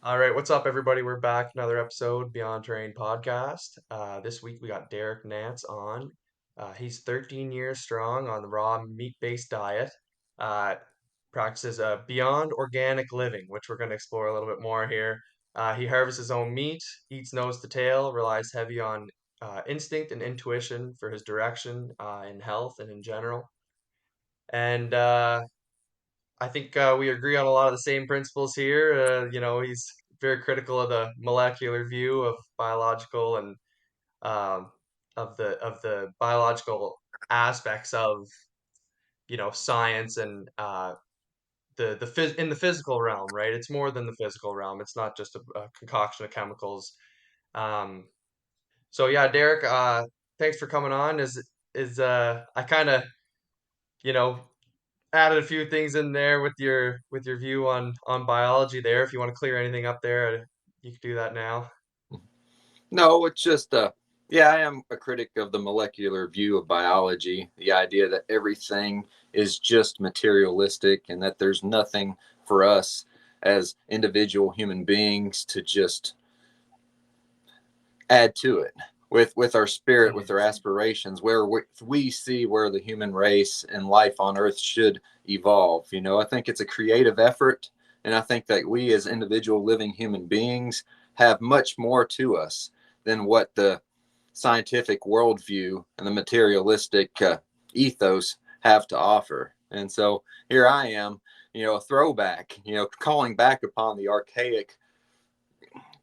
All right, what's up, everybody? We're back, another episode, Beyond Terrain podcast. This week we got Derek Nance on. He's 13 years strong on the raw meat-based diet. Uh, Practices beyond organic living, which we're going to explore a little bit more here. He harvests his own meat, eats nose to tail, relies heavy on instinct and intuition for his direction in health and in general. And I think we agree on a lot of the same principles here. He's very critical of the molecular view of biological and um, of the biological aspects of science and in the physical realm, right? It's more than the physical realm. It's not just a concoction of chemicals. Um, so yeah, Derek, thanks for coming on. Is I kind of you know added a few things in there with your view on biology there. If you want to clear anything up there, you can do that now. No, it's just yeah, I am a critic of the molecular view of biology, the idea that everything is just materialistic and that there's nothing for us as individual human beings to just add to it with our spirit, with Mm, our aspirations, where we see where the human race and life on earth should evolve. I think it's a creative effort, and I think that we as individual living human beings have much more to us than what the scientific worldview and the materialistic ethos have to offer. And so here I am, a throwback, calling back upon the archaic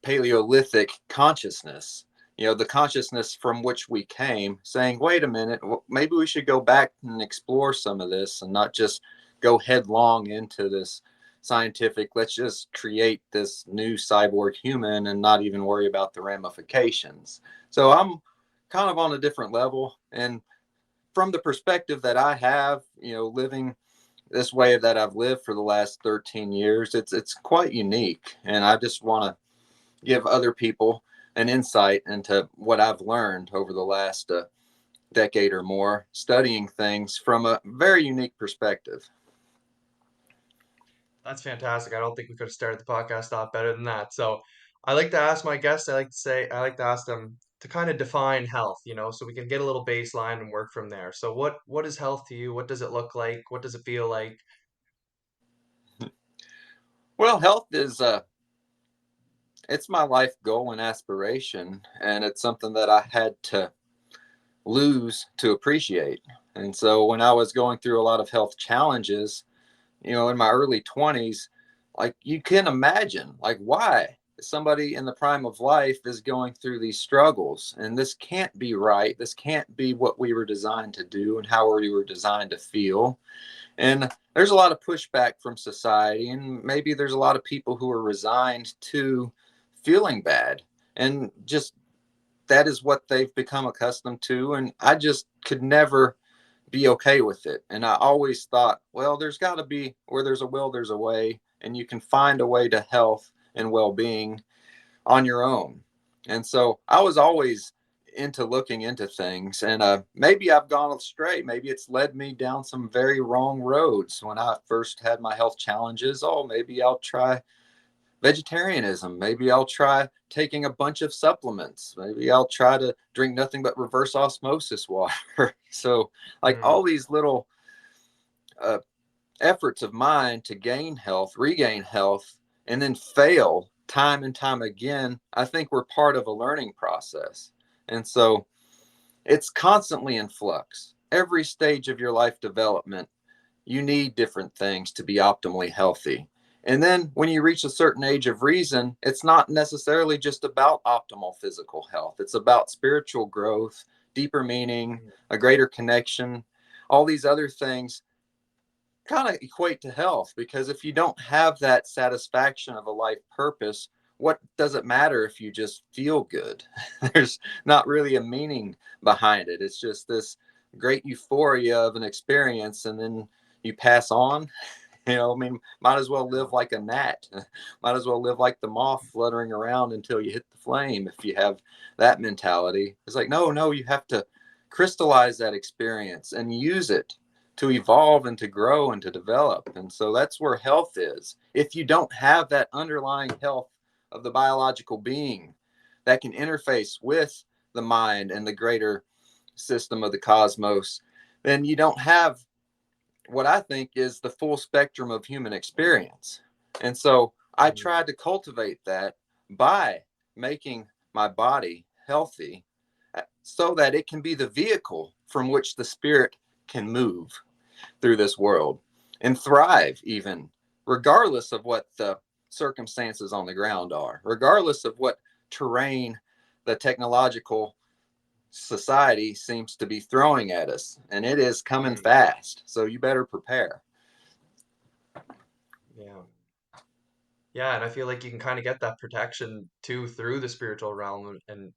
Paleolithic consciousness, the consciousness from which we came, saying, wait a minute, maybe we should go back and explore some of this and not just go headlong into this scientific, let's just create this new cyborg human and not even worry about the ramifications. So I'm kind of on a different level. And from the perspective that I have, living this way that I've lived for the last 13 years, it's quite unique. And I just want to give other people an insight into what I've learned over the last decade or more, studying things from a very unique perspective. that's fantastic. I don't think we could have started the podcast off better than that. So I like to ask my guests, I like to ask them to kind of define health, so we can get a little baseline and work from there. So what is health to you? What does it look like? What does it feel like? Well, health is it's my life goal and aspiration, and it's something that I had to lose to appreciate. And so when I was going through a lot of health challenges, in my early 20s, like you can imagine, like why somebody in the prime of life is going through these struggles. And this can't be right. This can't be what we were designed to do and how we were designed to feel. And there's a lot of pushback from society. And maybe there's a lot of people who are resigned to feeling bad. And just that is what they've become accustomed to. And I just could never be okay with it. And I always thought, well, there's got to be where there's a will, there's a way, and you can find a way to health and well being on your own. And so I was always into looking into things, and maybe I've gone astray. Maybe it's led me down some very wrong roads. When I first had my health challenges, oh, maybe I'll try vegetarianism. Maybe I'll try taking a bunch of supplements. Maybe I'll try to drink nothing but reverse osmosis water. So, like Mm, all these little uh, efforts of mine to gain health, regain health, and then fail time and time again, I think we're part of a learning process. And so it's constantly in flux. Every stage of your life development, you need different things to be optimally healthy. And then when you reach a certain age of reason, it's not necessarily just about optimal physical health. It's about spiritual growth, deeper meaning, mm, a greater connection. All these other things kind of equate to health, because if you don't have that satisfaction of a life purpose, what does it matter if you just feel good? There's not really a meaning behind it. It's just this great euphoria of an experience, and then you pass on. I mean, might as well live like a gnat. Might as well live like the moth fluttering around until you hit the flame. If you have that mentality, it's like, no, no, you have to crystallize that experience and use it to evolve and to grow and to develop. And so that's where health is. If you don't have that underlying health of the biological being that can interface with the mind and the greater system of the cosmos, then you don't have what I think is the full spectrum of human experience. And so I Mhm. tried to cultivate that by making my body healthy so that it can be the vehicle from which the spirit can move through this world and thrive, even regardless of what the circumstances on the ground are, regardless of what terrain the technological society seems to be throwing at us. And it is coming Mm. fast. So you better prepare. Yeah. Yeah, and I feel like you can kind of get that protection too through the spiritual realm and,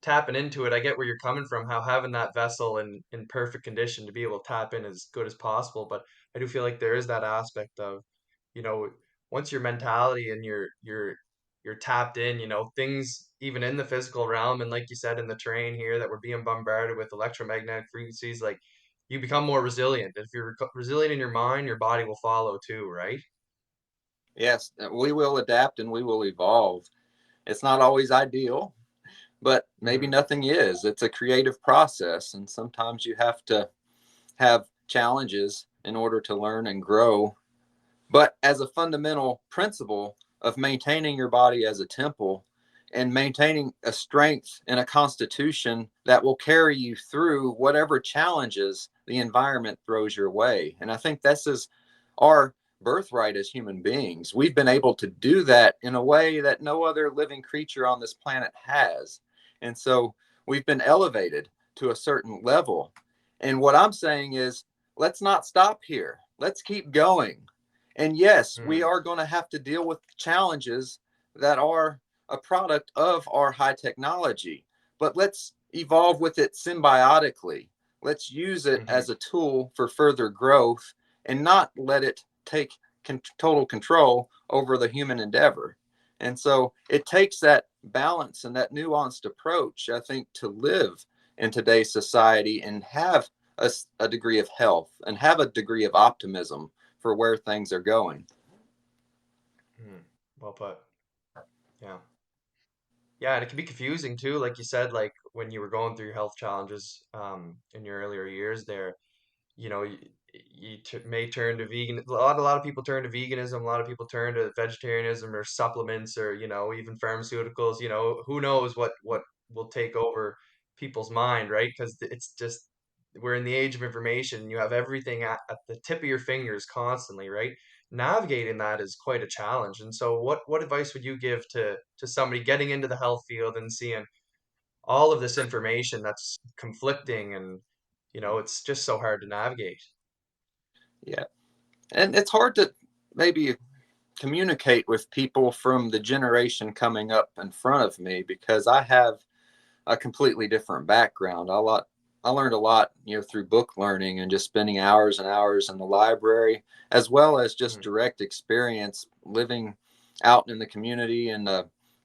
tapping into it. I get where you're coming from, how having that vessel in perfect condition to be able to tap in as good as possible. But I do feel like there is that aspect of, you know, once your mentality and you're tapped in, things even in the physical realm and like you said in the terrain here that we're being bombarded with electromagnetic frequencies, like you become more resilient. If you're resilient in your mind, your body will follow too, right? Yes, we will adapt and we will evolve. It's not always ideal, but maybe Mm-hmm. nothing is. It's a creative process. And sometimes you have to have challenges in order to learn and grow. But as a fundamental principle of maintaining your body as a temple and maintaining a strength and a constitution that will carry you through whatever challenges the environment throws your way. And I think this is our birthright as human beings. We've been able to do that in a way that no other living creature on this planet has. And so we've been elevated to a certain level. And what I'm saying is, let's not stop here. Let's keep going. And yes, we Mm. are going to have to deal with challenges that are a product of our high technology, but let's evolve with it symbiotically. Let's use it Mm-hmm. as a tool for further growth and not let it take total control over the human endeavor. And so it takes that balance and that nuanced approach, I think, to live in today's society and have a degree of health and have a degree of optimism for where things are going. Mm. Well put. Yeah. Yeah, and it can be confusing too, like you said, like when you were going through your health challenges in your earlier years there, you know, you t may turn to vegan. A lot of people turn to veganism. A lot of people turn to vegetarianism or supplements or, even pharmaceuticals. Who knows what will take over people's mind, right? Because it's just we're in the age of information. You have everything at the tip of your fingers constantly, right? Navigating that is quite a challenge. And so, what advice would you give to somebody getting into the health field and seeing all of this information that's conflicting and it's just so hard to navigate. Yeah. And it's hard to maybe communicate with people from the generation coming up in front of me because I have a completely different background. I learned a lot, through book learning and just spending hours and hours in the library, as well as just Mm, direct experience living out in the community and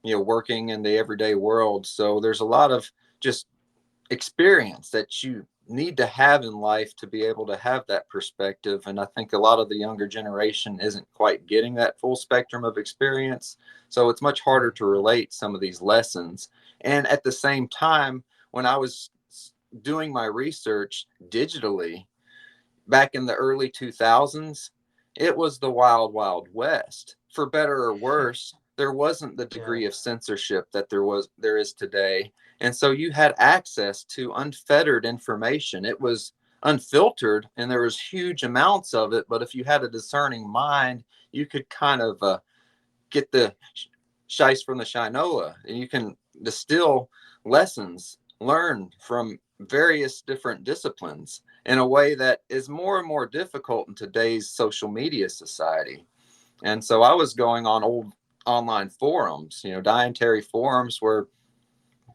working in the everyday world. So there's a lot of just experience that you need to have in life to be able to have that perspective. And I think a lot of the younger generation isn't quite getting that full spectrum of experience. So it's much harder mm, to relate some of these lessons. And at the same time, when I was doing my research digitally, back in the early 2000s, it was the wild, wild west. For better or worse, there wasn't the yeah. degree of censorship that there is today. And so you had access to unfettered information. It was unfiltered and there was huge amounts of it, but if you had a discerning mind, you could kind of get the shice from the shinola and you can distill lessons learned from various different disciplines in a way that is more and more difficult in today's social media society. And so I was going on old online forums, dietary forums where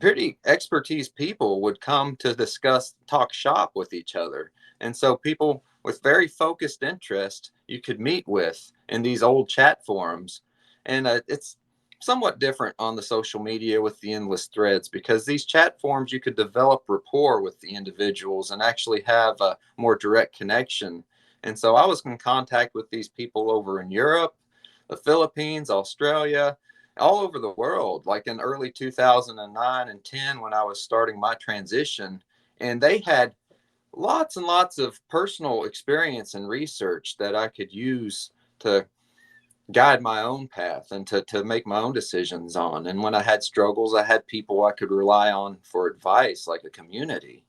pretty expertise people would come to discuss, talk shop with each other. And so people with very focused interest you could meet with in these old chat forums. And it's somewhat different on the social media with the endless threads because these chat forums you could develop rapport with the individuals and actually have a more direct connection. And so I was in contact with these people over in Europe, the Philippines, Australia, all over the world, like in early 2009 and 10 when I was starting my transition. And they had lots and lots of personal experience and research that I could use to guide my own path and to make my own decisions on. And when I had struggles, I had people I could rely on for advice, like a community.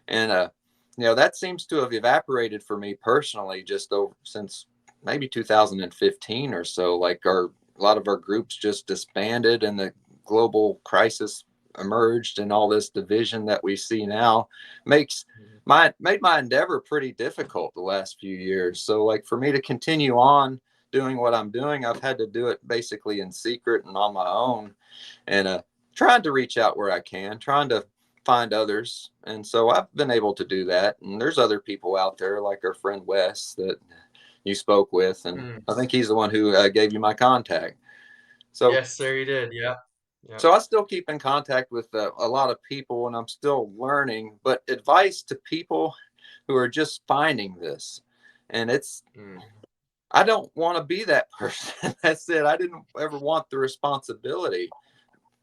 And that seems to have evaporated for me personally just over since maybe 2015 or so. Like a lot of our groups just disbanded, and the global crisis emerged, and all this division that we see now makes Mhm. made my endeavor pretty difficult the last few years. So like for me to continue on doing what I'm doing, I've had to do it basically in secret and on my own, and trying to reach out where I can, trying to find others. And so I've been able to do that. And there's other people out there, like our friend Wes that you spoke with, and Mm. I think he's the one who gave you my contact. So Yes, sir, you did. Yeah. Yeah. so I still keep in contact with a lot of people, and I'm still learning. But advice to people who are just finding this, and Mm. I don't want to be that person. That's it. I didn't ever want the responsibility,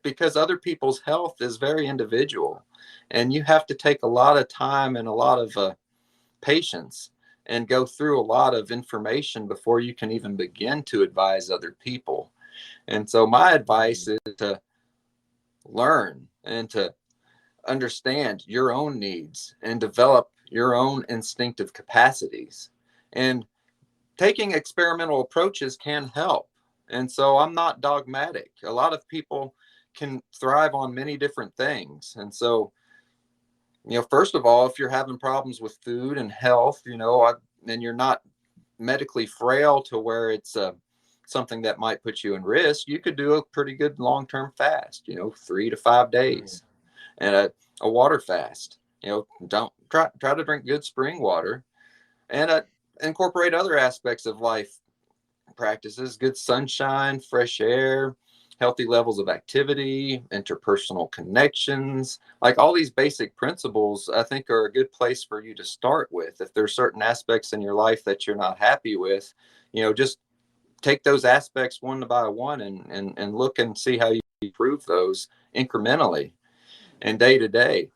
because other people's health is very individual, and you have to take a lot of time and a lot of patience and go through a lot of information before you can even begin to advise other people. And so my advice Mm. is to learn and to understand your own needs and develop your own instinctive capacities. And taking experimental approaches can help. And so I'm not dogmatic. A lot of people can thrive on many different things. And so, first of all, if you're having problems with food and health, and you're not medically frail to where it's something that might put you in risk, you could do a pretty good long term fast, 3 to 5 days, Mm. and a water fast. Don't try to drink good spring water, and incorporate other aspects of life practices: good sunshine, fresh air, healthy levels of activity, interpersonal connections. Like all these basic principles, I think are a good place for you to start with. If there's certain aspects in your life that you're not happy with, just take those aspects one by one, and look and see how you improve those incrementally and day to day.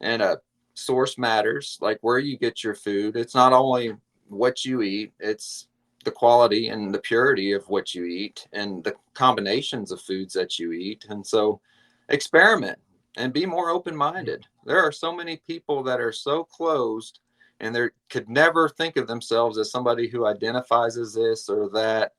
And source matters, like where you get your food. It's not only what you eat, it's the quality and the purity of what you eat and the combinations of foods that you eat. And so experiment and be more open-minded. There are so many people that are so closed, and they could never think of themselves as somebody who identifies as this or that,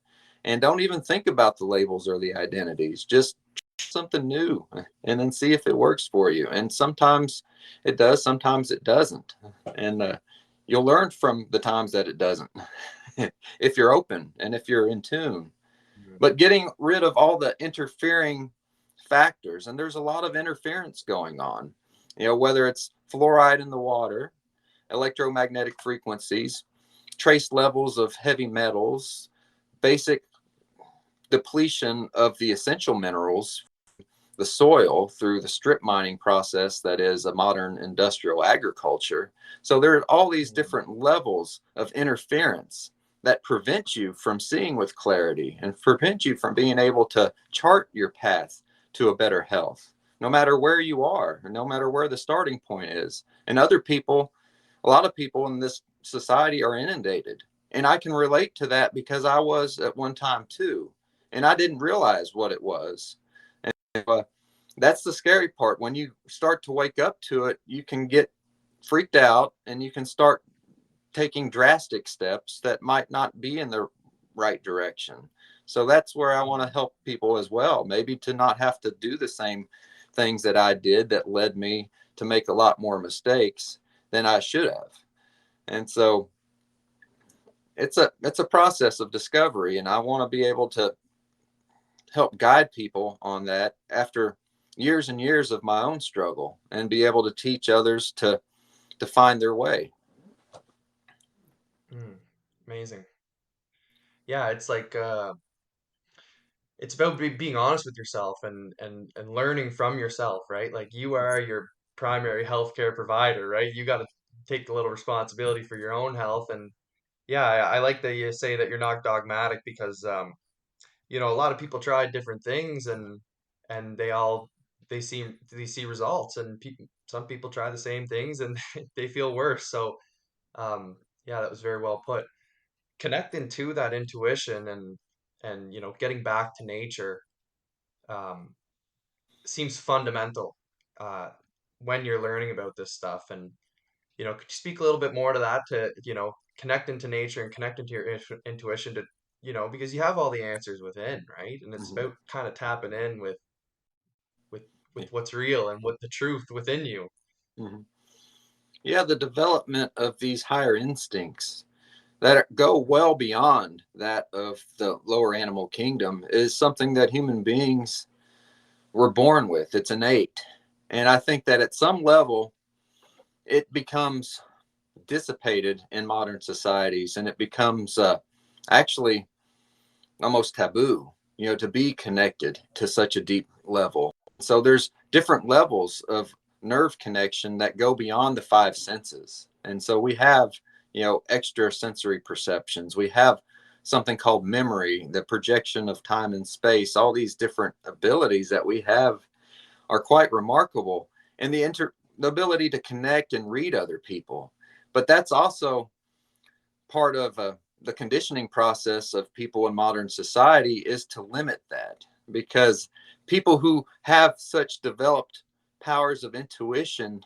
and don't even think about the labels or the identities. Just something new and then see if it works for you. And sometimes it does, sometimes it doesn't. And you'll learn from the times that it doesn't if you're open and if you're in tune. Mm. But getting rid of all the interfering factors, and there's a lot of interference going on, whether it's fluoride in the water, electromagnetic frequencies, trace levels of heavy metals, basic depletion of the essential minerals, the soil through the strip mining process that is a modern industrial agriculture. So there are all these Mm. different levels of interference that prevent you from seeing with clarity and prevent you from being able to chart your path to a better health, no matter where you are, or no matter where the starting point is. And a lot of people in this society are inundated. And I can relate to that because I was at one time too. And I didn't realize what it was. And that's the scary part. When you start to wake up to it, you can get freaked out, and you can start taking drastic steps that might not be in the right direction. So that's where I want to help people as well, maybe to not have to do the same things that I did that led me to make a lot more mistakes than I should have. And so it's a process of discovery, and I want to be able to help guide people on that after years and years of my own struggle, and be able to teach others to find their way. Mm. Amazing. Yeah, it's like it's about being honest with yourself and learning from yourself, right? Like you are your primary healthcare provider, right? You got to take a little responsibility for your own health. And yeah, I like that you say that you're not dogmatic because a lot of people try different things and they see results, and some people try the same things and they feel worse. So yeah, that was very well put. Connecting to that intuition and getting back to nature um, seems fundamental uh, when you're learning about this stuff. And could you speak a little bit more to that, to connecting to nature and connecting to your intuition, to because you have all the answers within, right? And it's Mhm. about kind of tapping in with Yeah. what's real and what the truth within you. Mhm. Yeah, the development of these higher instincts that go well beyond that of the lower animal kingdom is something that human beings were born with. It's innate. And I think that at some level, it becomes dissipated in modern societies, and it becomes actually almost taboo, to be connected to such a deep level. So there's different levels of nerve connection that go beyond the five senses. And so we have, extra sensory perceptions. We have something called memory, the projection of time and space. All these different abilities that we have are quite remarkable. And the ability to connect and read other people. But that's also part of the conditioning process of people in modern society, is to limit that, because people who have such developed powers of intuition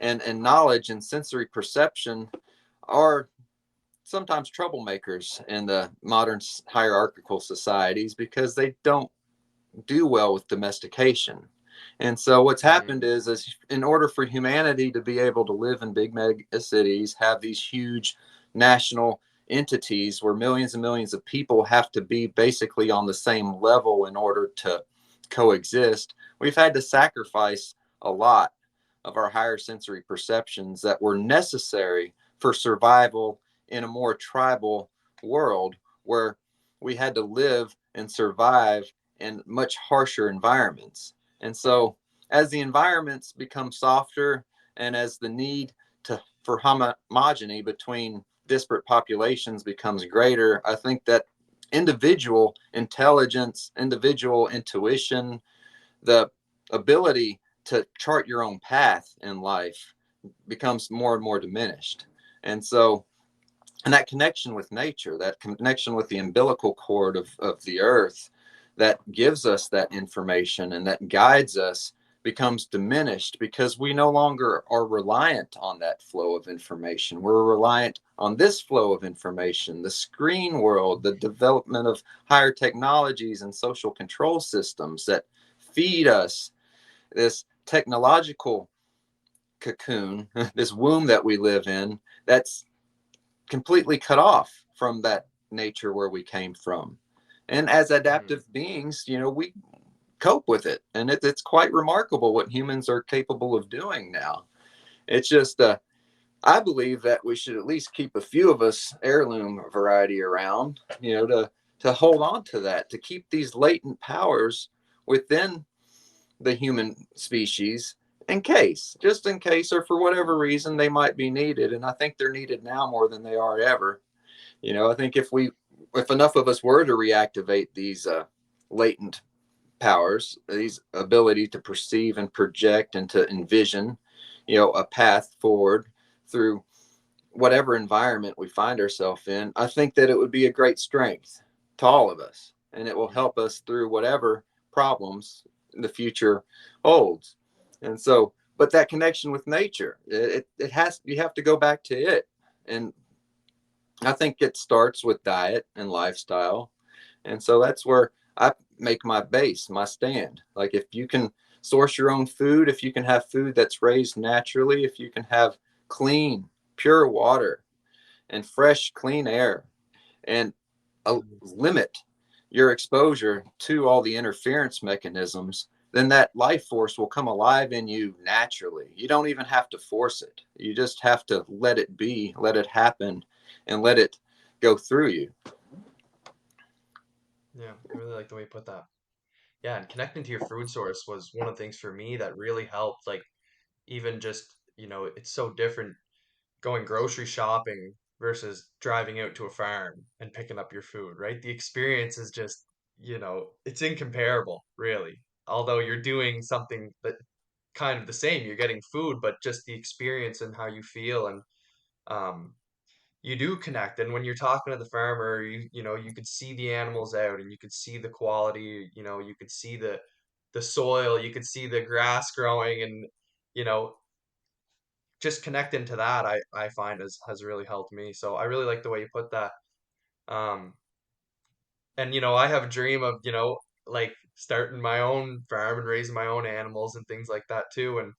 and knowledge and sensory perception are sometimes troublemakers in the modern hierarchical societies, because they don't do well with domestication. And so what's happened Mm, is in order for humanity to be able to live in big mega cities, have these huge national entities where millions and millions of people have to be basically on the same level in order to coexist, we've had to sacrifice a lot of our higher sensory perceptions that were necessary for survival in a more tribal world, where we had to live and survive in much harsher environments. And so, as the environments become softer, and as the need for homogeny between disparate populations becomes greater, I think that individual intelligence, individual intuition, the ability to chart your own path in life becomes more and more diminished. And so, and that connection with nature, that connection with the umbilical cord of the earth that gives us that information and that guides us, becomes diminished, because we no longer are reliant on that flow of information. We're reliant on this flow of information, the screen world, the development of higher technologies and social control systems that feed us this technological cocoon, this womb that we live in, that's completely cut off from that nature where we came from. And as mm, adaptive beings, we cope with it. And it's quite remarkable what humans are capable of doing now. It's just, I believe that we should at least keep a few of us heirloom variety around, to hold on to that, to keep these latent powers within the human species, just in case, or for whatever reason they might be needed. And I think they're needed now more than they are ever. I think if enough of us were to reactivate these latent powers, these ability to perceive and project and to envision, a path forward through whatever environment we find ourselves in, I think that it would be a great strength to all of us, and it will mm, help us through whatever problems the future holds. And so, but that connection with nature, it has, you have to go back to it. And I think it starts with diet and lifestyle. And so that's where I make my base, my stand. Like, if you can source your own food, if you can have food that's raised naturally, if you can have clean, pure water and fresh, clean air, and mm. limit your exposure to all the interference mechanisms, then that life force will come alive in you naturally. You don't even have to force it. You just have to let it be, let it happen, and let it go through you. Yeah, I really like the way you put that. Yeah, and connecting to your food source was one of the things for me that really helped. Like, even just, it's so different going grocery shopping versus driving out to a farm and picking up your food, right? The experience is just, it's incomparable, really. Although you're doing something that kind of the same, you're getting food, but just the experience and how you feel, and um, you do connect. And when you're talking to the farmer, you could see the animals out, and you could see the quality. You could see the soil, you could see the grass growing, and you know, just connecting to that, I find has really helped me. So I really like the way you put that. Um, and I have a dream of like starting my own farm and raising my own animals and things like that too. And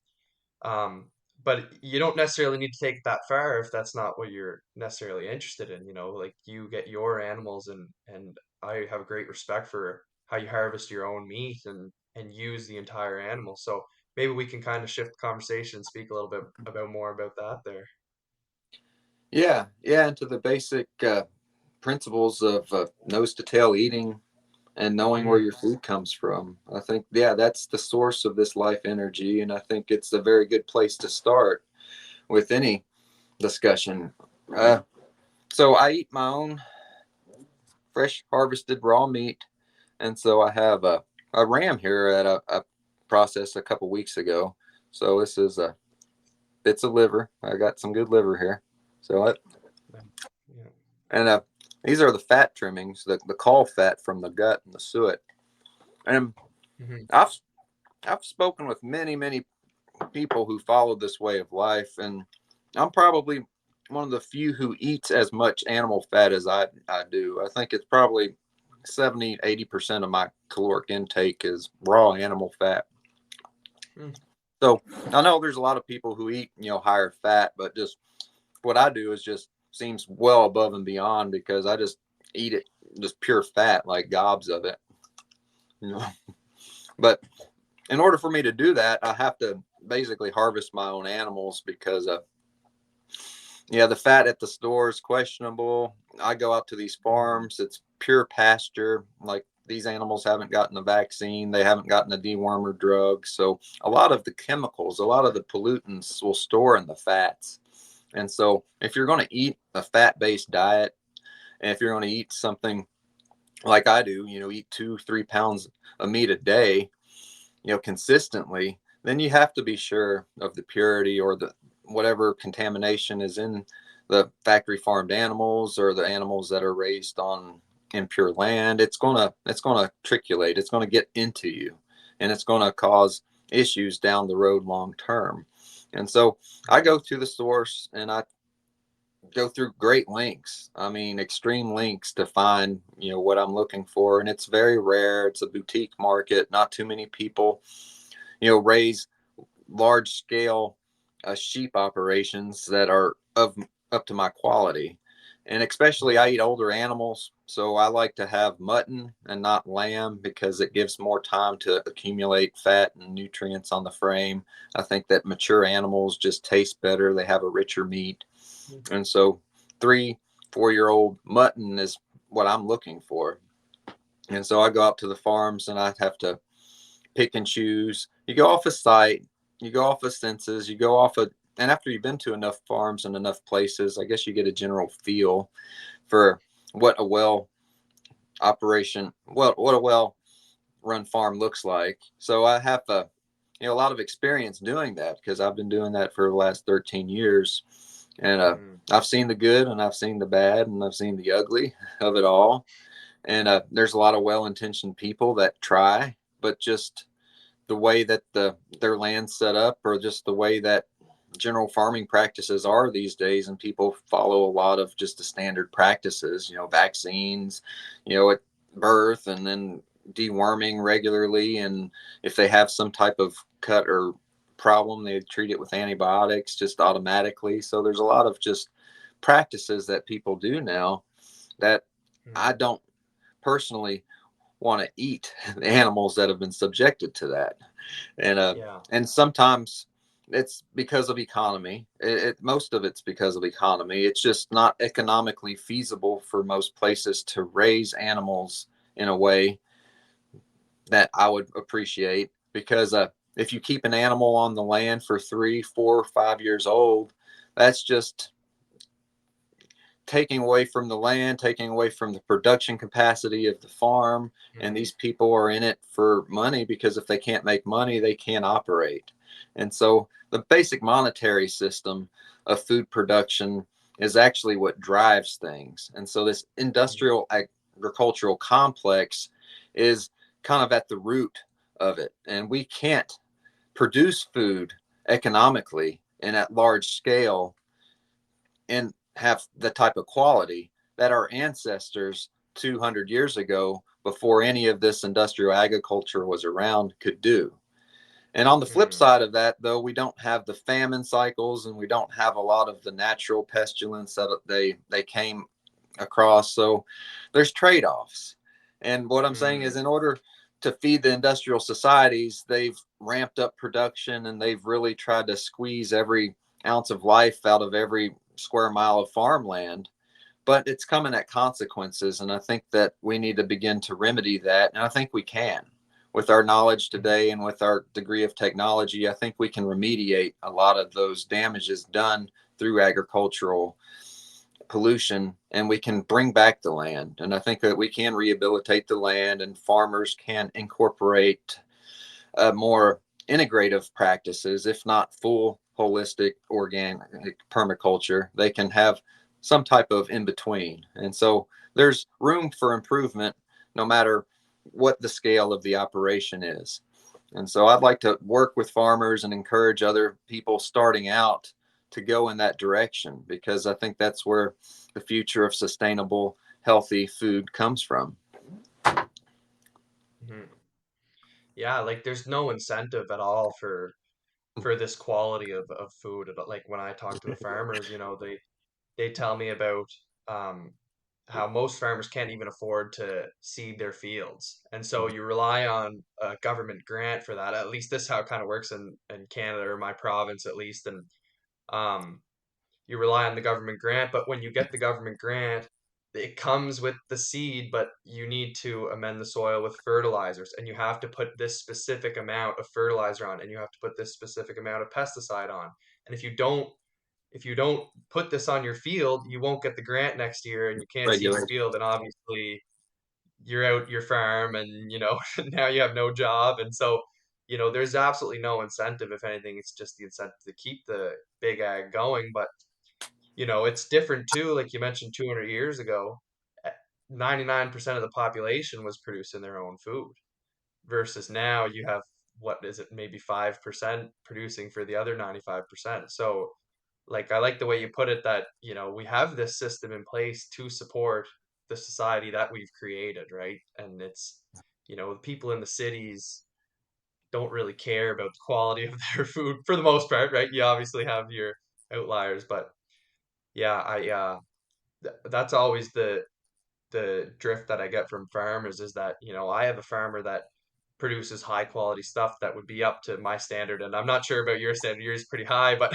um, but you don't necessarily need to take it that far if that's not what you're necessarily interested in. Like you get your animals, and I have great respect for how you harvest your own meat and use the entire animal. So maybe we can kind of shift the conversation and speak a little bit about more about that there. Yeah, yeah, and to the basic principles of nose to tail eating and knowing where Mm, your food comes from. I think, yeah, that's the source of this life energy, and I think it's a very good place to start with any discussion. Uh, so I eat my own fresh harvested raw meat, and so I have a ram here at a process a couple weeks ago. So this is a it's a liver. I got some good liver here. So I, yeah. Yeah. and these are the fat trimmings, the caul fat from the gut and the suet. And Mhm. I've I've spoken with many people who follow this way of life, and I'm probably one of the few who eats as much animal fat as I do. I think it's probably 70-80% of my caloric intake is raw animal fat. Mm. So I know there's a lot of people who eat, higher fat, but just what I do is just seems well above and beyond because I just eat it, just pure fat, like gobs of it. You know? But in order for me to do that, I have to basically harvest my own animals because yeah, the fat at the store is questionable. I go out to these Mm. farms, it's pure pasture. Like these animals haven't gotten a vaccine, they haven't gotten a dewormer drug. So a lot of the chemicals, a lot of the pollutants will store in the fats. And so if you're going to eat a fat based diet, and if you're going to eat something like I do, eat 2-3 pounds of meat a day, consistently, then you have to be sure of the purity or the whatever contamination is in the factory farmed animals or the animals that are raised on impure land. It's gonna triculate. It's gonna get into you, and it's gonna cause issues down the road long term. And so I Mm. go to the source and I go through great lengths. I mean, extreme lengths to find, what I'm looking for. And it's very rare. It's a boutique market. Not too many people, raise large scale sheep operations that are of up to my quality. And especially I Mm. eat older animals. So I like to have mutton and not lamb because it gives more time to accumulate fat and nutrients on the frame. I think that mature animals just taste better. They have a richer meat. Mm. And so 3-4 year old mutton is what I'm looking for. And so I go out to the farms and I have to pick and choose. You go off a site, you go off of census, you go off of, and after you've been to enough farms and enough places, I guess you get a general feel for what a what a well run farm looks like. So I have a lot of experience doing that because I've been doing that for the last 13 years. And Mm. I've seen the good and I've seen the bad and I've seen the ugly of it all. And there's a lot of well-intentioned people that try, but just the way that their land's set up, or just the way that general farming practices are these days, and people follow a lot of just the standard practices, vaccines, at birth, and then deworming regularly, and if they have some type of cut or problem, they treat it with antibiotics just automatically. So there's a lot of just practices that people do now that I Mm. don't personally want to eat the animals that have been subjected to that. And Yeah. and sometimes it's because of economy. Most of it's because of economy. It's just not economically feasible for most places to raise animals in a way that I would appreciate, because if you keep an animal on the land for 3, 4, 5 years old, that's just taking away from the land, taking away from the production capacity of the farm. And Mm, these people are in it for money, because if they can't make money, they can't operate. And so the basic monetary system of food production is actually what drives things. And so this mm, industrial agricultural complex is kind of at the root of it. And we can't produce food economically and at large scale and have the type of quality that our ancestors 200 years ago, before any of this industrial agriculture was around, could do. And on the flip mm, side of that, though, we don't have the famine cycles, and we don't have a lot of the natural pestilence that they came across. So there's trade-offs. And what I'm saying is, mm, in order to feed the industrial societies, they've ramped up production, and they've really tried to squeeze every ounce of life out of every square mile of farmland. But it's coming at consequences, and I think that we need to begin to remedy that. And I think we can. With our knowledge mm, today and with our degree of technology, I think we can remediate a lot of those damages done through agricultural pollution, and we can bring back the land. And I think that we can rehabilitate the land, and farmers can incorporate more integrative practices, if not full holistic organic permaculture. They can have some type of in between. And so there's room for improvement, no matter what the scale of the operation is. And so I'd like to work with farmers and encourage other people starting out to go in that direction, because I think that's where the future of sustainable, healthy food comes from. mm. Yeah, like there's no incentive at all for this quality of food. Like when I talk to the farmers, they tell me about um, how most farmers can't even afford to seed their fields. And so you rely on a government grant for that. At least this is how it kind of works in Canada or my province at least. And um, you rely on the government grant, but when you get the government grant, it comes with the seed, but you need to amend the soil with fertilizers, and you have to put this specific amount of fertilizer on, and you have to put this specific amount of pesticide on. And if you don't put this on your field, you won't get the grant next year and you can't seed your Regulate. field. And obviously, you're out your farm and, now you have no job. And so, there's absolutely no incentive. If anything, it's just the incentive to keep the big ag going. But, it's different too. Like you mentioned, 200 years ago, 99% of the population was producing their own food versus now you have, what is it, maybe 5% producing for the other 95%. So, like, I like the way you put it that, we have this system in place to support the society that we've created, right? And it's, the people in the cities don't really care about the quality of their food for the most part, right? You obviously have your outliers, but yeah, that's always the drift that I get from farmers is that, I have a farmer that produces high quality stuff that would be up to my standard. And I'm not sure about your standard. Yours is pretty high, but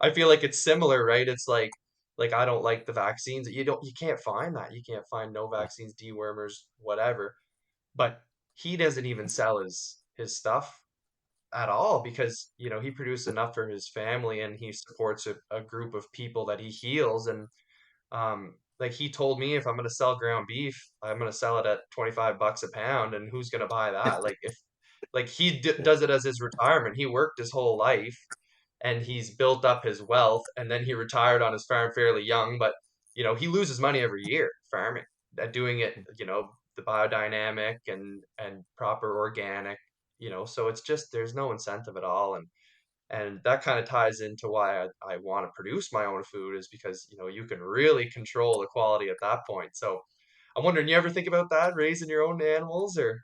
I feel like it's similar, right? It's like I don't like the vaccines. You can't find that. You can't find no vaccines, dewormers, whatever. But he doesn't even sell his stuff at all because, he produces enough for his family and he supports a group of people that he heals. And like he told me, if I'm gonna sell ground beef, I'm gonna sell it at 25 bucks a pound, and who's gonna buy that? Like if like he does it as his retirement. He worked his whole life and he's built up his wealth, and then he retired on his farm fairly young, but he loses money every year farming, doing it, the biodynamic and proper organic, so it's just there's no incentive at all. And that kind of ties into why I want to produce my own food is because, you can really control the quality at that point. So I'm wondering, you ever think about that, raising your own animals or?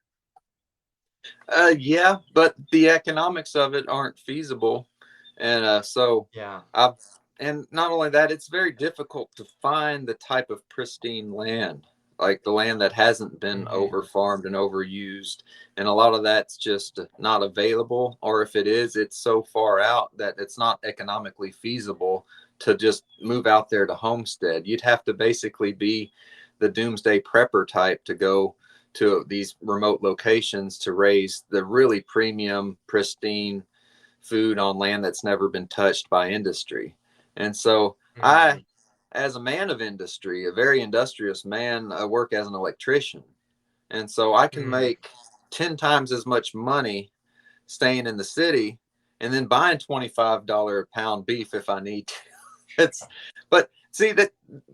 Yeah, but the economics of it aren't feasible, and Yeah. I've and not only that, it's very difficult to find the type of pristine land, like the land that hasn't been Hmm. over farmed and overused, and a lot of that's just not available, or if it is, it's so far out that it's not economically feasible to just move out there to homestead. You'd have to basically be the doomsday prepper type to go to these remote locations to raise the really premium, pristine food on land that's never been touched by industry. And so I Hmm. as a man of industry, a very industrious man, I work as an electrician. And so I can Mm, make 10 times as much money staying in the city and then buying $25 a pound beef if I need to. It's but see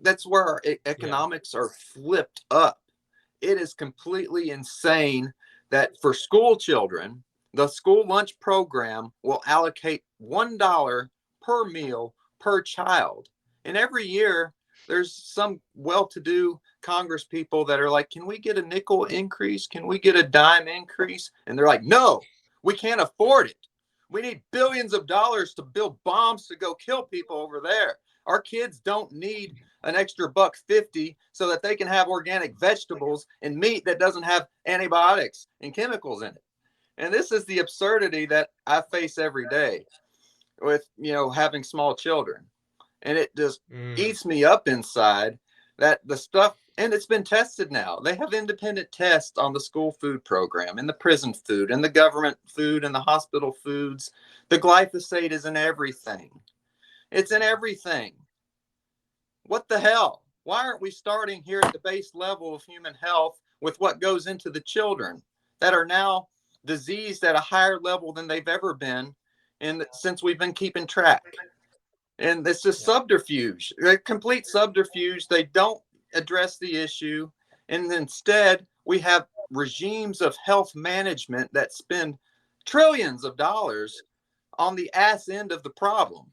that's where our yeah. economics are flipped up. It is completely insane that for school children, the school lunch program will allocate $1 per meal per child. And every year there's some well-to-do Congress people that are like, can we get a nickel increase? Can we get a dime increase? And they're like, no, we can't afford it. We need billions of dollars to build bombs to go kill people over there. Our kids don't need an extra $1.50 so that they can have organic vegetables and meat that doesn't have antibiotics and chemicals in it. And this is the absurdity that I face every day with, having small children. And it just Mm, eats me up inside that the stuff, and it's been tested now. They have independent tests on the school food program and the prison food and the government food and the hospital foods. The glyphosate is in everything. It's in everything. What the hell? Why aren't we starting here at the base level of human health with what goes into the children that are now diseased at a higher level than they've ever been since we've been keeping track? And it's just yeah. subterfuge, a complete subterfuge. They don't address the issue. And instead, we have regimes of health management that spend trillions of dollars on the ass end of the problem.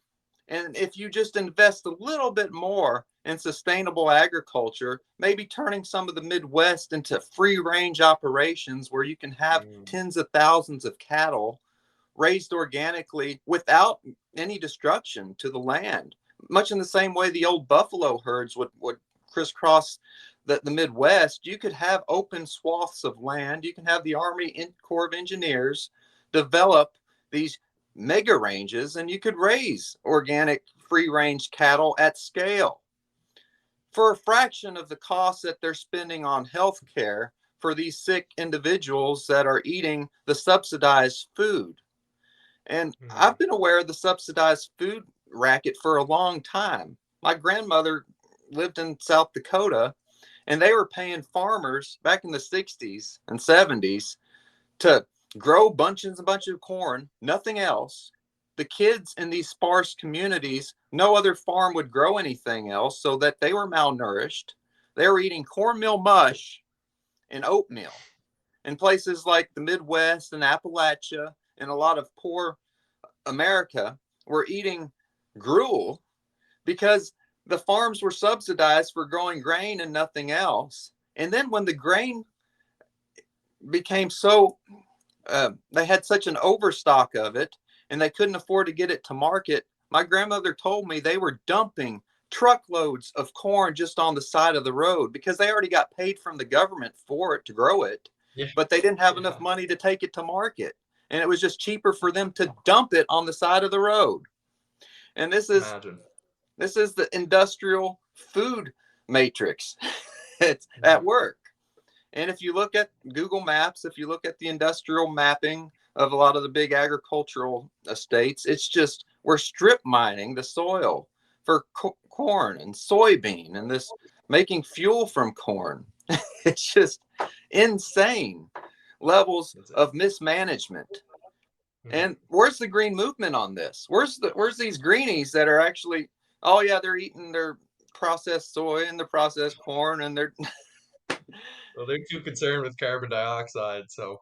And if you just invest a little bit more in sustainable agriculture, maybe turning some of the Midwest into free range operations where you can have Mm, tens of thousands of cattle raised organically without any destruction to the land, much in the same way the old buffalo herds would crisscross the Midwest. You could have open swaths of land. You can have the Army Corps of Engineers develop these mega ranges, and you could raise organic free range cattle at scale for a fraction of the cost that they're spending on health care for these sick individuals that are eating the subsidized food. And mm, I've been aware of the subsidized food racket for a long time. My grandmother lived in South Dakota, and they were paying farmers back in the 60s and 70s to grow bunches and bunches of corn, nothing else. The kids in these sparse communities, no other farm would grow anything else, so that they were malnourished. They were eating cornmeal mush and oatmeal. In places like the Midwest and Appalachia and a lot of poor America were eating gruel because the farms were subsidized for growing grain and nothing else. And then when the grain became so, they had such an overstock of it and they couldn't afford to get it to market, my grandmother told me they were dumping truckloads of corn just on the side of the road because they already got paid from the government for it to grow it, yeah. but they didn't have enough Yeah. money to take it to market. And it was just cheaper for them to dump it on the side of the road. And Imagine. this is the industrial food matrix. It's at Mhm. work. And if you look at Google Maps, if you look at the industrial mapping of a lot of the big agricultural estates, it's just we're strip mining the soil for corn and soybean and this making fuel from corn. It's just insane levels That's it. of mismanagement. Mhm. And where's the green movement on this? Where's these greenies that are actually, oh yeah, they're eating their processed soy and their processed corn and they're Well, they're too concerned with carbon dioxide, so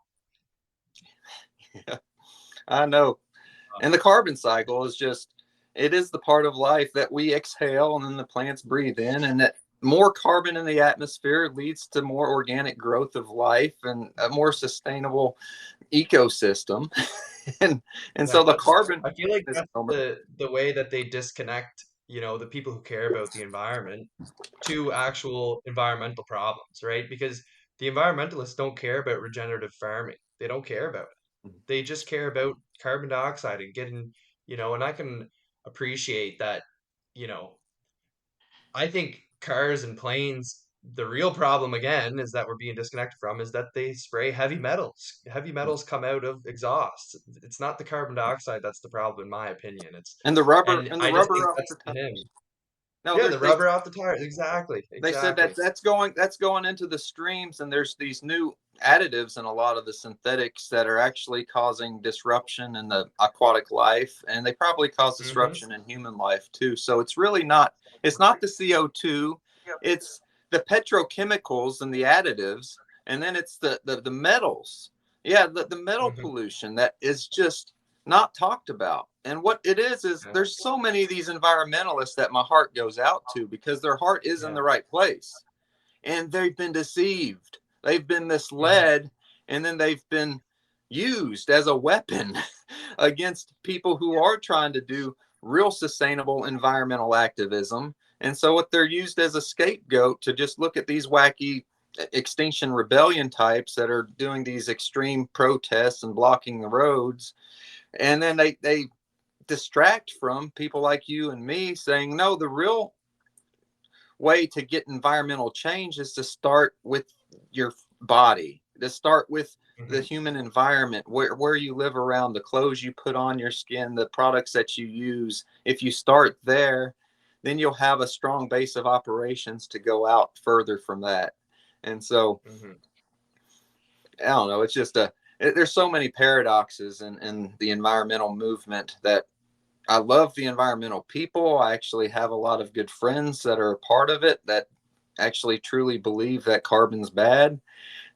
I know. And the carbon cycle is just, it is the part of life that we exhale and then the plants breathe in, and that more carbon in the atmosphere leads to more organic growth of life and a more sustainable ecosystem. and and yeah, so the that's carbon I feel like that's misnomer. the way that they disconnect, the people who care about the environment to actual environmental problems, right? Because the environmentalists don't care about regenerative farming. They don't care about it. They just care about carbon dioxide and getting, and I can appreciate that, you know, I think cars and planes, the real problem again is that we're being disconnected from is that they spray heavy metals. Heavy metals come out of exhaust. It's not the carbon dioxide that's the problem, in my opinion. It's And the rubber and and the I just think rubber off that's the to him. tires. No, Yeah, the they rubber off the tires. Exactly. they said that Exactly. that's going into the streams, and there's these new additives in a lot of the synthetics that are actually causing disruption in the aquatic life, and they probably cause Hmm. disruption in human life too. So it's really not, it's not the CO2, it's the petrochemicals and the additives, and then it's the metals. Yeah, the metal Hmm. pollution that is just not talked about. And what it is Yeah. there's so many of these environmentalists that my heart goes out to because their heart is in Yeah. the right place, and they've been deceived, they've been Hmm. misled, and then they've been used as a weapon against people who are trying to do real sustainable environmental activism. And so what they're used as a scapegoat to just look at these wacky extinction rebellion types that are doing these extreme protests and blocking the roads, and then they distract from people like you and me saying, no, the real way to get environmental change is to start with your body, to start with the Hmm. human environment, where you live around, the clothes you put on your skin, the products that you use. If you start there, then you'll have a strong base of operations to go out further from that. And so, Hmm. I don't know, it's just there's so many paradoxes in the environmental movement that I love the environmental people. I actually have a lot of good friends that are a part of it that actually truly believe that carbon's bad,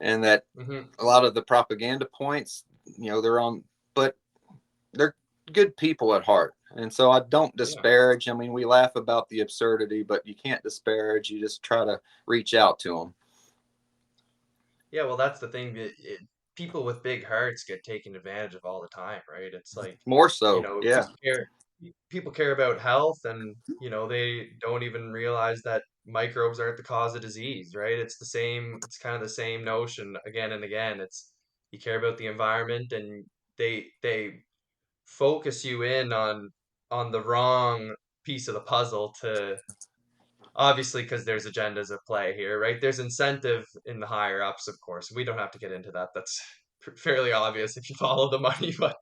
and that Hmm. a lot of the propaganda points, they're on, but they're good people at heart. And so I don't Yeah. disparage. I mean, we laugh about the absurdity, but you can't disparage. You just try to reach out to them. Yeah, well, that's the thing that people with big hearts get taken advantage of all the time, right? It's like, More so, yeah. people care about health, and they don't even realize that microbes aren't the cause of disease, right? It's kind of the same notion again and again. It's you care about the environment, and they focus you in on the wrong piece of the puzzle to obviously because there's agendas at play here, right? There's incentive in the higher ups, of course. We don't have to get into that. That's fairly obvious if you follow the money, but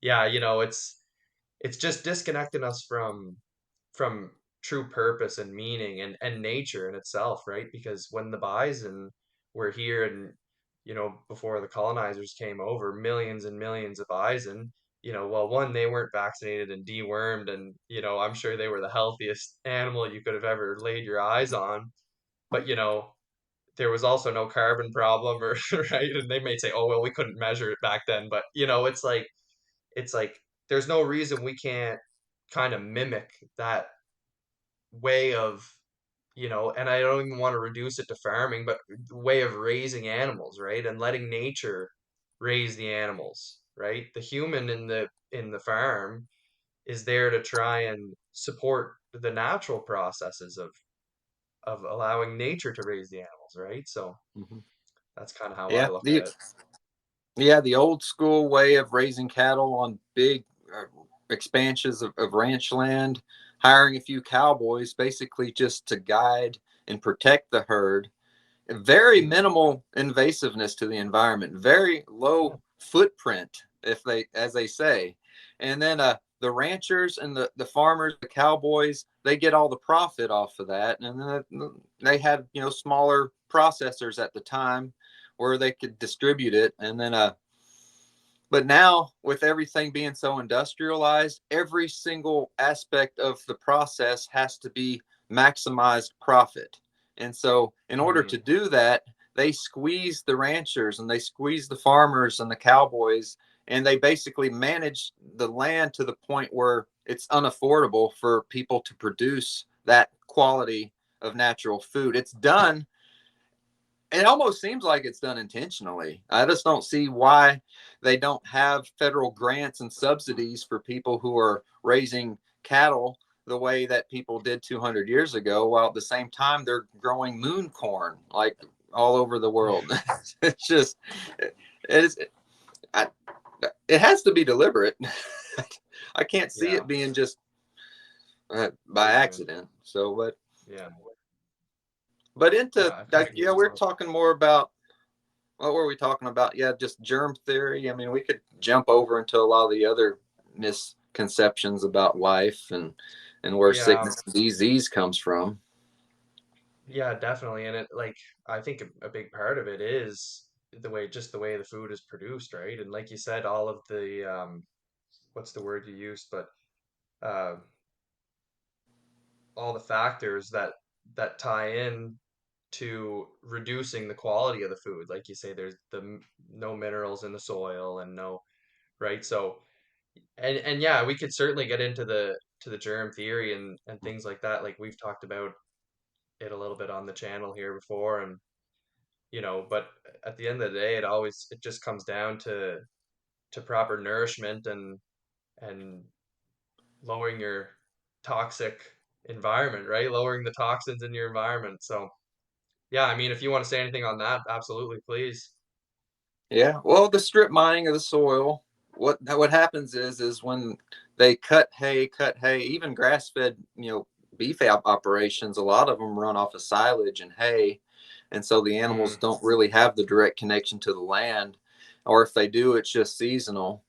yeah, it's just disconnecting us from true purpose and meaning and nature in itself, right? Because when the bison were here and before the colonizers came over, millions and millions of bison, well, one, they weren't vaccinated and dewormed, and I'm sure they were the healthiest animal you could have ever laid your eyes on. But there was also no carbon problem, or right? And they may say, oh well, we couldn't measure it back then, but it's like there's no reason we can't kind of mimic that way of and I don't even want to reduce it to farming, but way of raising animals, right? And letting nature raise the animals, right? The human in the farm is there to try and support the natural processes of allowing nature to raise the animals, right? So Mm-hmm. that's kind of how I Yeah. look at it. The old school way of raising cattle on big expansions of ranch land, hiring a few cowboys basically just to guide and protect the herd. Very Hmm. minimal invasiveness to the environment, very Yeah. low footprint, if they, as they say. And then the ranchers and the farmers, the cowboys, they get all the profit off of that. And then they had, smaller processors at the time where they could distribute it. And then but now, with everything being so industrialized, every single aspect of the process has to be maximized profit. And so, in order Hmm. to do that, they squeeze the ranchers and they squeeze the farmers and the cowboys, and they basically manage the land to the point where it's unaffordable for people to produce that quality of natural food. It's done, it almost seems like it's done intentionally. I just don't see why they don't have federal grants and subsidies for people who are raising cattle the way that people did 200 years ago, while at the same time they're growing moon corn like all over the world. It's just, it is, I, it has to be deliberate. I can't see Yeah. it being just by Ignorant. accident. So, Yeah. but Yeah. into I kind like, of get yeah, you we're on it. talking more about, what were we talking about? Yeah, just germ theory. I mean, we could jump over into a lot of the other misconceptions about life, and and where Yeah, sickness and disease comes from. yeah, definitely. And I think a big part of it is just the way the food is produced, right? And like you said, all of the what's the word you used, but uh, all the factors that tie in to reducing the quality of the food. Like you say, there's no minerals in the soil and no, right? So, and yeah, we could certainly get into the germ theory and things like that. Like we've talked about it a little bit on the channel here before, and but at the end of the day, it just comes down to proper nourishment and lowering your toxic environment, right? Lowering the toxins in your environment. So, yeah, I mean, if you want to say anything on that, absolutely, please. Yeah, well, the strip mining of the soil, what happens is when they cut hay, even grass fed, beef operations, a lot of them run off of silage and hay, and so the animals Mm, don't really have the direct connection to the land, or if they do, it's just seasonal,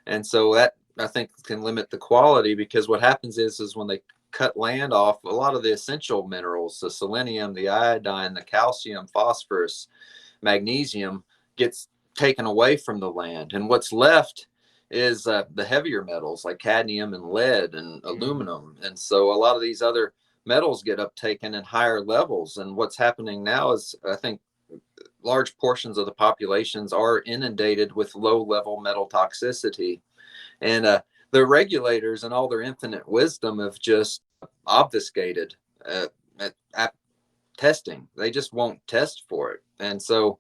and so that I think can limit the quality, because what happens is when they cut land off, a lot of the essential minerals, the selenium, the iodine, the calcium, phosphorus, magnesium, gets taken away from the land, and what's left is the heavier metals like cadmium and lead and mm, aluminum, and so a lot of these other metals get uptaken in higher levels. And what's happening now is, I think, large portions of the populations are inundated with low level metal toxicity, and the regulators and all their infinite wisdom have just obfuscated uh, at testing. They just won't test for it. And so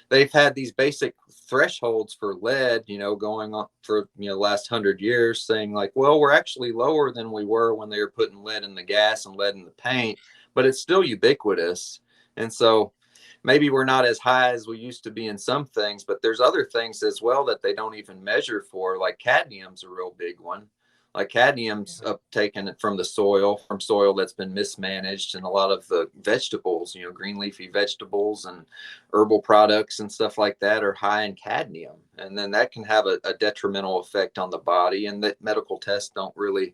they've had these basic thresholds for lead, going on for last 100 years, saying like, well, we're actually lower than we were when they were putting lead in the gas and lead in the paint, but it's still ubiquitous. And so maybe we're not as high as we used to be in some things, but there's other things as well that they don't even measure for. Like cadmium's a real big one. Like cadmium's yeah, uptaken from the soil, from soil that's been mismanaged, and a lot of the vegetables, green leafy vegetables and herbal products and stuff like that are high in cadmium, and then that can have a detrimental effect on the body, and that medical tests don't really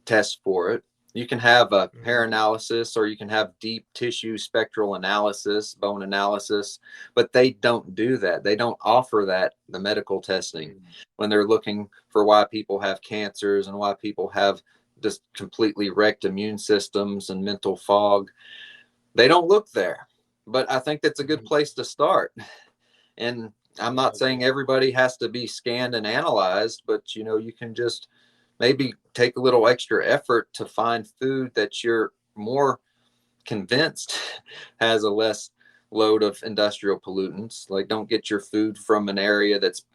test for it. You can have a hair mm, analysis, or you can have deep tissue spectral analysis, bone analysis, but they don't do that. They don't offer that, the medical testing, mm, when they're looking for why people have cancers and why people have just completely wrecked immune systems and mental fog. They don't look there. But I think that's a good mm, place to start. And I'm yeah, I not agree. saying everybody has to be scanned and analyzed, but you can just maybe take a little extra effort to find food that you're more convinced has a less load of industrial pollutants. Like, don't get your food from an area that's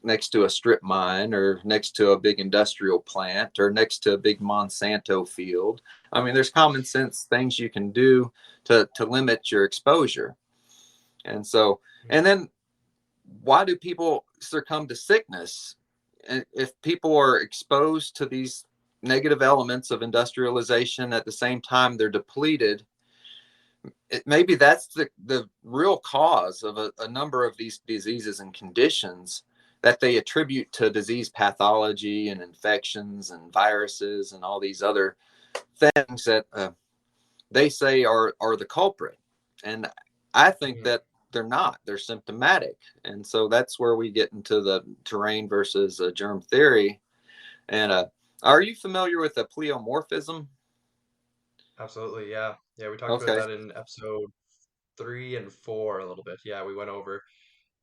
next to a strip mine, or next to a big industrial plant, or next to a big Monsanto field. I mean, there's common sense things you can do to limit your exposure. And so, and then why do people succumb to sickness? And if people are exposed to these negative elements of industrialization at the same time they're depleted, maybe that's the real cause of a number of these diseases and conditions that they attribute to disease pathology and infections and viruses and all these other things that they say are the culprit. And I think Mm. that they're not. They're symptomatic. And so that's where we get into the terrain versus germ theory. And are you familiar with the Pleiomorphism? Absolutely, yeah. Yeah, we talked about Okay. that in episode 3 and 4 a little bit. Yeah, we went over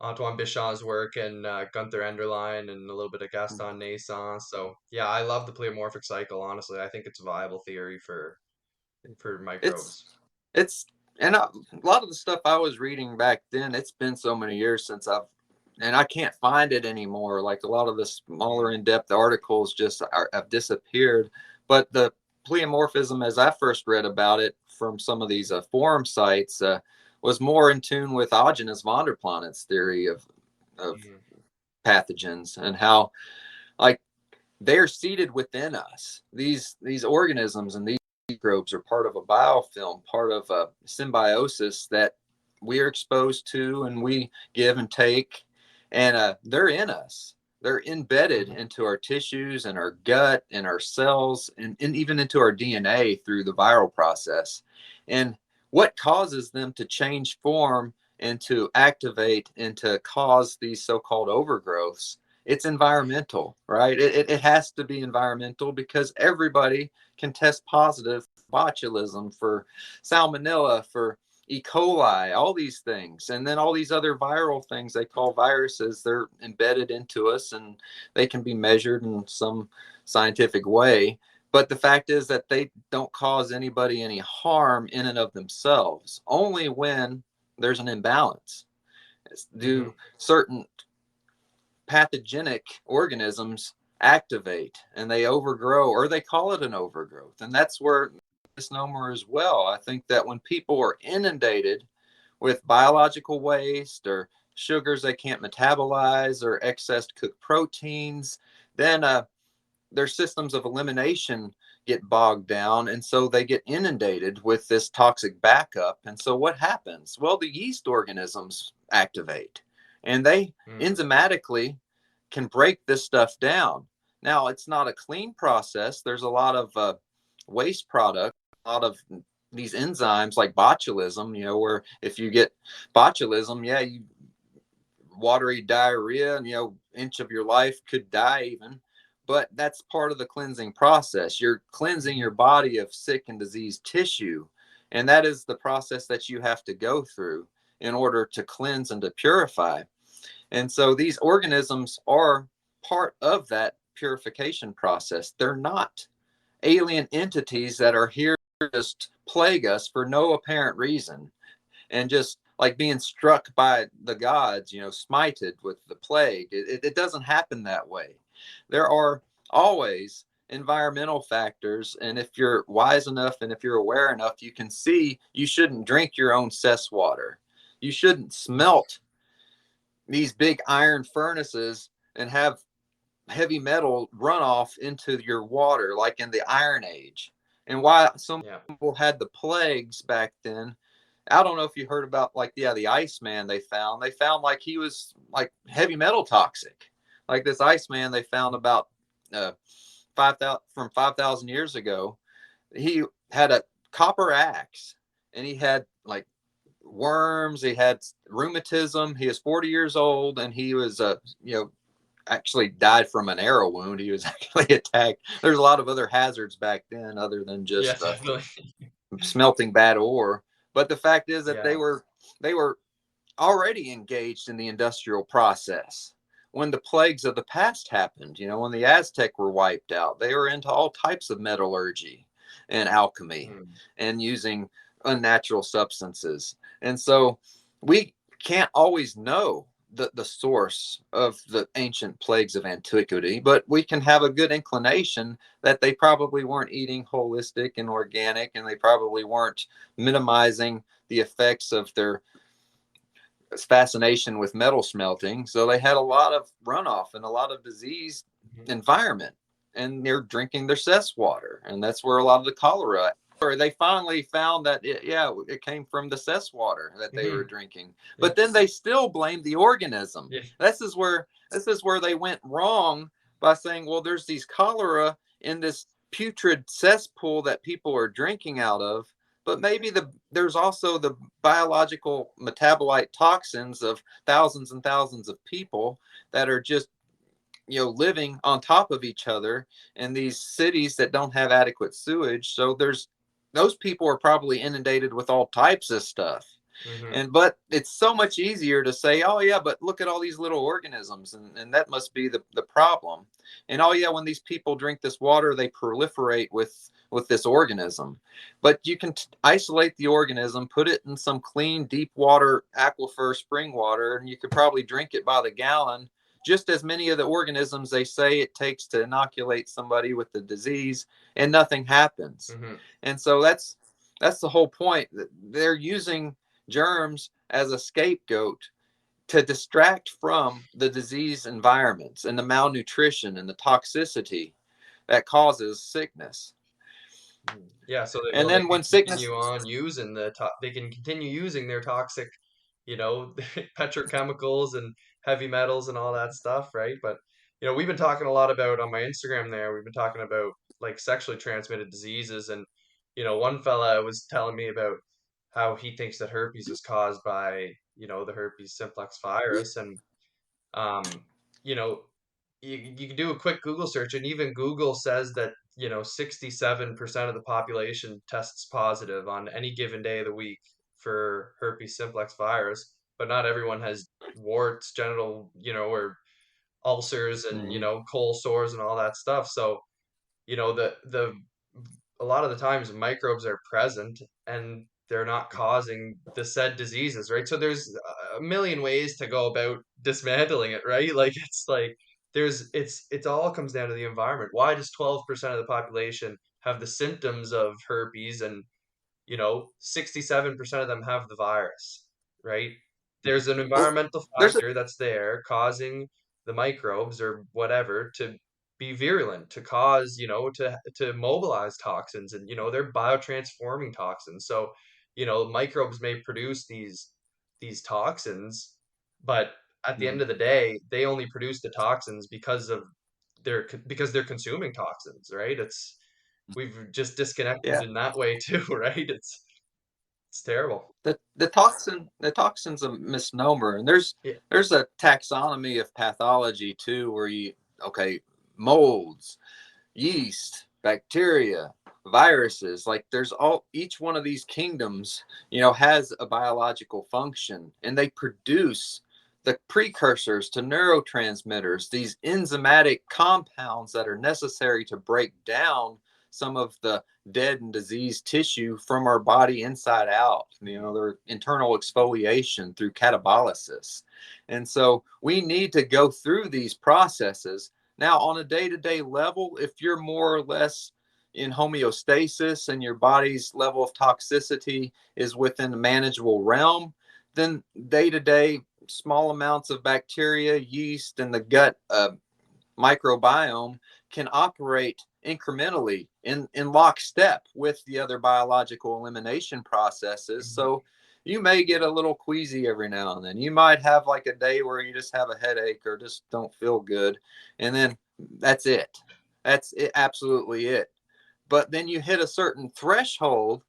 Antoine Bichon's work and Gunther Enderlein and a little bit of Gaston Naissance. So yeah, I love the pleomorphic cycle. Honestly, I think it's a viable theory for It's microbes. it's and a lot of the stuff I was reading back then, it's been so many years since and I can't find it anymore. Like, a lot of the smaller Mm, in-depth articles just have disappeared. But the pleomorphism, as I first read about it from some of these forum sites, was more in tune with Augenes von der Planet's theory of mm, pathogens, and how, like, they're seated within us. These organisms and these microbes are part of a biofilm, part of a symbiosis that we are exposed to, and we give and take, and they're in us. They're embedded Hmm. into our tissues and our gut and our cells and even into our DNA through the viral process. And what causes them to change form and to activate and to cause these so-called overgrowths? It's environmental, right? It has to be environmental because everybody can test positive for botulism, for salmonella, for E. coli, all these things, and then all these other viral things they call viruses. They're embedded into us, and they can be measured in some scientific way. But the fact is that they don't cause anybody any harm in and of themselves. Only when there's an imbalance Hmm. do certain pathogenic organisms activate and they overgrow, or they call it an overgrowth. And that's where misnomer as well. I think that when people are inundated with biological waste or sugars they can't metabolize or excess cooked proteins, then their systems of elimination get bogged down. And so they get inundated with this toxic backup. And so what happens? Well, the yeast organisms activate and they Hmm. enzymatically can break this stuff down. Now, it's not a clean process. There's a lot of waste product, a lot of these enzymes like botulism, where if you get botulism, yeah, you watery diarrhea, and inch of your life could die even. But that's part of the cleansing process. You're cleansing Hmm. your body of sick and diseased tissue, and that is the process that you have to go through in order to cleanse and to purify. And so these organisms are part of that purification process. They're not alien entities that are here to just plague us for no apparent reason and just like being struck by the gods, smited with the plague. It doesn't happen that way. There are always environmental factors. And if you're wise enough and if you're aware enough, you can see you shouldn't drink your own cess water. You shouldn't smelt these big iron furnaces and have heavy metal runoff into your water like in the Iron Age. And why some Yeah. people had the plagues back then, I don't know if you heard about like the Iceman they found. They found like he was like heavy metal toxic. Like this Iceman they found about 5,000 years ago. He had a copper axe and he had like worms, he had rheumatism. He was 40 years old and he was actually died from an arrow wound. He was actually attacked. There's a lot of other hazards back then other than Yeah, just definitely. smelting bad ore. But the fact is that they Yeah. were they were already engaged in the industrial process when the plagues of the past happened. When the Aztec were wiped out, they were into all types of metallurgy and alchemy Hmm. and using unnatural substances. And so we can't always know the source of the ancient plagues of antiquity, but we can have a good inclination that they probably weren't eating holistic and organic, and they probably weren't minimizing the effects of their fascination with metal smelting. So they had a lot of runoff and a lot of disease Hmm. environment, and they're drinking their cess water, and that's where a lot of the cholera. Or they finally found that it came from the cess water that they were Hmm. drinking, Yeah. but then they still blamed the organism. Yeah. This is where they went wrong by saying, well, there's these cholera in this putrid cesspool that people are drinking out of, but maybe there's also the biological metabolite toxins of thousands and thousands of people that are just living on top of each other in these cities that don't have adequate sewage. So there's those people are probably inundated with all types of stuff. Hmm. But it's so much easier to say, oh yeah, but look at all these little organisms, and that must be the problem. And oh yeah, when these people drink this water, they proliferate with this organism. But you can isolate the organism, put it in some clean deep water aquifer spring water, and you could probably drink it by the gallon. Just as many of the organisms they say it takes to inoculate somebody with the disease, and nothing happens. Hmm. And so that's the whole point. They're using germs as a scapegoat to distract from the disease environments and the malnutrition and the toxicity that causes sickness. Yeah, so And they then can when sickness, continue on using they can continue using their toxic, you know, petrochemicals and heavy metals and all that stuff, right? But we've been talking a lot about on my Instagram there, we've been talking about like sexually transmitted diseases. And, one fella was telling me about how he thinks that herpes is caused by, the herpes simplex virus. And, um, you know, you can do a quick Google search, and even Google says that, 67% of the population tests positive on any given day of the week for herpes simplex virus, but not everyone has warts, genital, or ulcers and, Mm-hmm. cold sores and all that stuff. So, the a lot of the times microbes are present and they're not causing the said diseases, right? So there's a million ways to go about dismantling it, right? Like it's like it's all comes down to the environment. Why does 12% of the population have the symptoms of herpes and 67% of them have the virus, right? There's an Well, environmental there's a factor that's there causing the microbes or whatever to be virulent, to cause, to mobilize toxins, and, they're biotransforming toxins. So, microbes may produce these toxins, but at the end of the day, they only produce the toxins because they're consuming toxins, right? We've just disconnected yeah. in that way too, right? It's terrible. The toxin's a misnomer, and there's Yeah. there's a taxonomy of pathology too, where okay, molds, yeast, bacteria, viruses, like there's all each one of these kingdoms, has a biological function, and they produce the precursors to neurotransmitters, these enzymatic compounds that are necessary to break down some of the dead and diseased tissue from our body inside out, their internal exfoliation through catabolysis. And so we need to go through these processes. Now, on a day-to-day level, if you're more or less in homeostasis and your body's level of toxicity is within a manageable realm, then day-to-day small amounts of bacteria, yeast, and the gut microbiome can operate incrementally in lockstep with the other biological elimination processes. Mhm. So you may get a little queasy every now and then. You might have like a day where you just have a headache or just don't feel good. And then that's it. That's it, absolutely it. But then you hit a certain threshold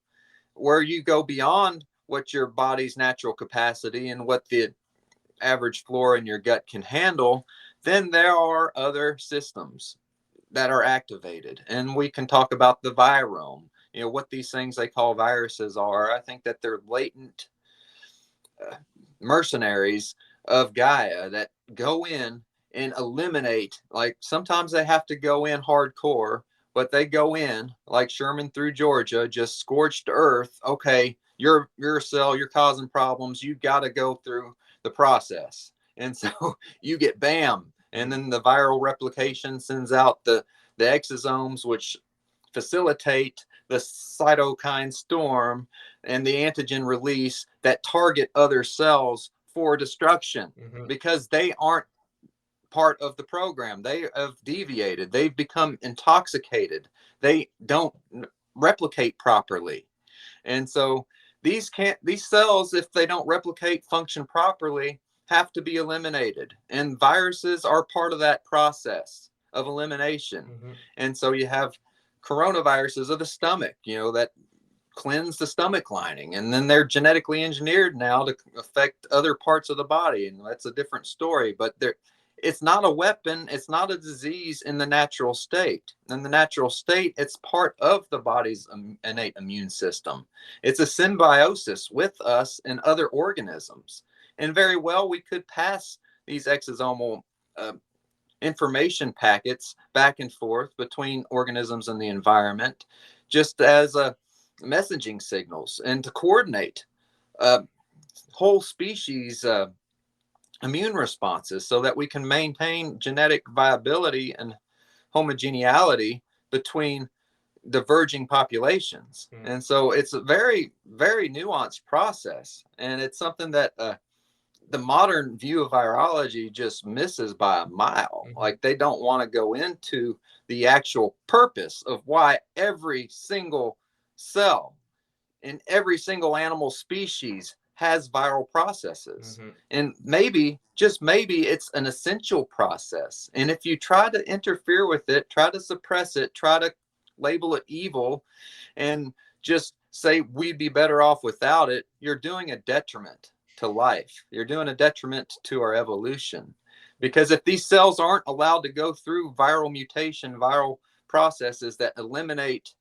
where you go beyond what your body's natural capacity and what the average flora in your gut can handle. Then there are other systems that are activated. And we can talk about the virome, what these things they call viruses are. I think that they're latent mercenaries of Gaia that go in and eliminate, like sometimes they have to go in hardcore, but they go in like Sherman through Georgia, just scorched earth. Okay, you're a cell, you're causing problems. You got to go through the process. And so you get bam. And Mhm. then the viral replication sends out the exosomes, which facilitate the cytokine storm and the antigen release that target other cells for destruction Mhm. because they aren't part of the program. They have deviated. They've become intoxicated. They don't replicate properly. And so these cells, if they don't replicate, function properly, have to be eliminated. And viruses are part of that process of elimination. Mhm. And so you have coronaviruses of the stomach, that cleanse the stomach lining, and then they're genetically engineered now to affect other parts of the body, and that's a different story. But it's not a weapon, it's not a disease in the natural state. In the natural state, it's part of the body's innate immune system. It's a symbiosis with us and other organisms, and very well we could pass these exosomal uh, information packets back and forth between organisms and the environment, just as messaging signals, and to coordinate uh, whole species immune responses so that we can maintain genetic viability and homogeneity between diverging populations. Mhm. And so it's a very, very nuanced process. And it's something that the modern view of virology just misses by a mile. Mhm. Like they don't want to go into the actual purpose of why every single cell in every single animal species has viral processes. Hmm. And maybe, just maybe, it's an essential process. And if you try to interfere with it, try to suppress it, try to label it evil, and just say we'd be better off without it, you're doing a detriment to life. You're doing a detriment to our evolution. Because if these cells aren't allowed to go through viral mutation, viral processes that eliminate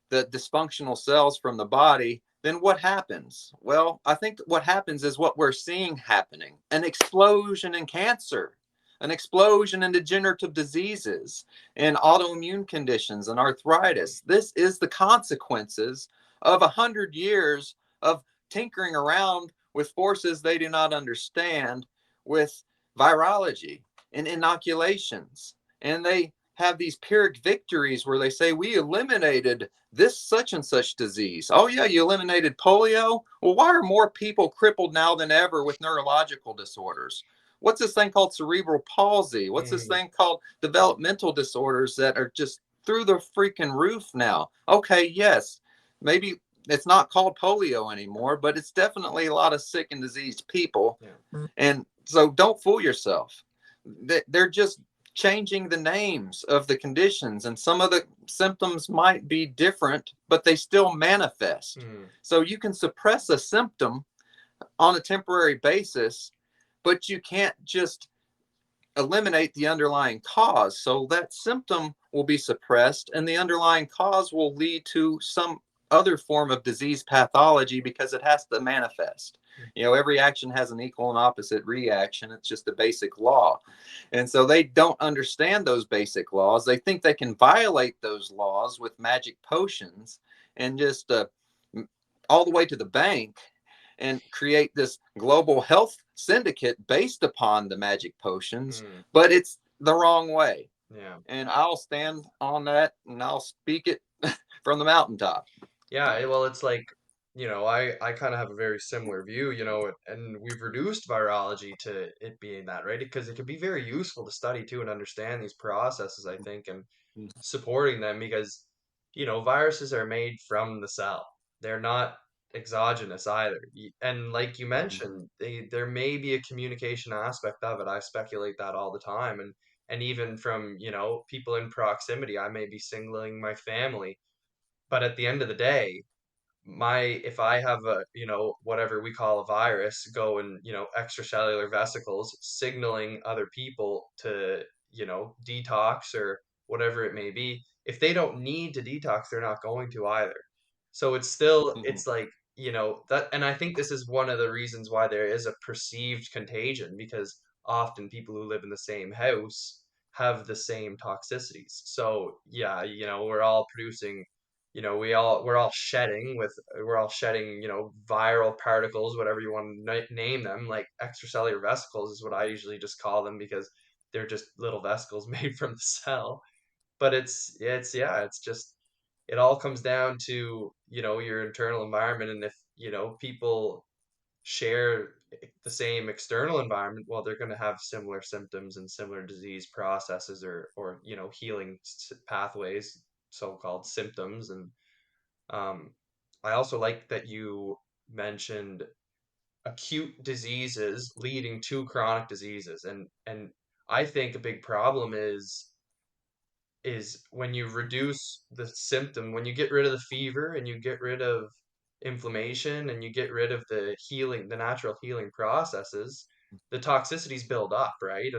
the dysfunctional cells from the body, then what happens? Well, I think what happens is what we're seeing happening: an explosion in cancer, an explosion in degenerative diseases, and autoimmune conditions and arthritis. This is the consequences of 100 years of tinkering around with forces they do not understand, with virology and inoculations. And they have these Pyrrhic victories where they say, we eliminated this such and such disease. Oh, yeah, you eliminated polio? Well, why are more people crippled now than ever with neurological disorders? What's this thing called cerebral palsy? What's this Hmm. thing called developmental disorders that are just through the freaking roof now? Okay, yes, maybe it's not called polio anymore, but it's definitely a lot of sick and diseased people. Yeah. And so don't fool yourself. They're just changing the names of the conditions, and some of the symptoms might be different, but they still manifest. Hmm. So you can suppress a symptom on a temporary basis, but you can't just eliminate the underlying cause. So that symptom will be suppressed, and the underlying cause will lead to some other form of disease pathology because it has to manifest. You know, every action has an equal and opposite reaction. It's just a basic law. And so they don't understand those basic laws. They think they can violate those laws with magic potions and just all the way to the bank and create this global health syndicate based upon the magic potions, Hmm. but it's the wrong way. Yeah. And I'll stand on that and I'll speak it from the mountaintop. Yeah, well, it's like, I kind of have a very similar view, and we've reduced virology to it being that, right? Because it can be very useful to study too and understand these processes, I think, and supporting them because, viruses are made from the cell. They're not exogenous either. And like you mentioned, there may be a communication aspect of it. I speculate that all the time. And even from, people in proximity, I may be signaling my family. But at the end of the day, if I have a, whatever we call a virus go in, extracellular vesicles, signaling other people to, detox or whatever it may be, if they don't need to detox, they're not going to either. So it's still, Mhm. it's like, that, and I think this is one of the reasons why there is a perceived contagion because often people who live in the same house have the same toxicities. So yeah, we're all producing, we're all shedding, viral particles, whatever you want to name them, like extracellular vesicles is what I usually just call them because they're just little vesicles made from the cell. But it's just, it all comes down to, your internal environment. And if, people share the same external environment, well, they're going to have similar symptoms and similar disease processes or, healing pathways, so-called symptoms. And um, I also like that you mentioned acute diseases leading to chronic diseases, and I think a big problem is when you reduce the symptom, when you get rid of the fever and you get rid of inflammation and you get rid of the natural healing processes, the toxicities build up, right?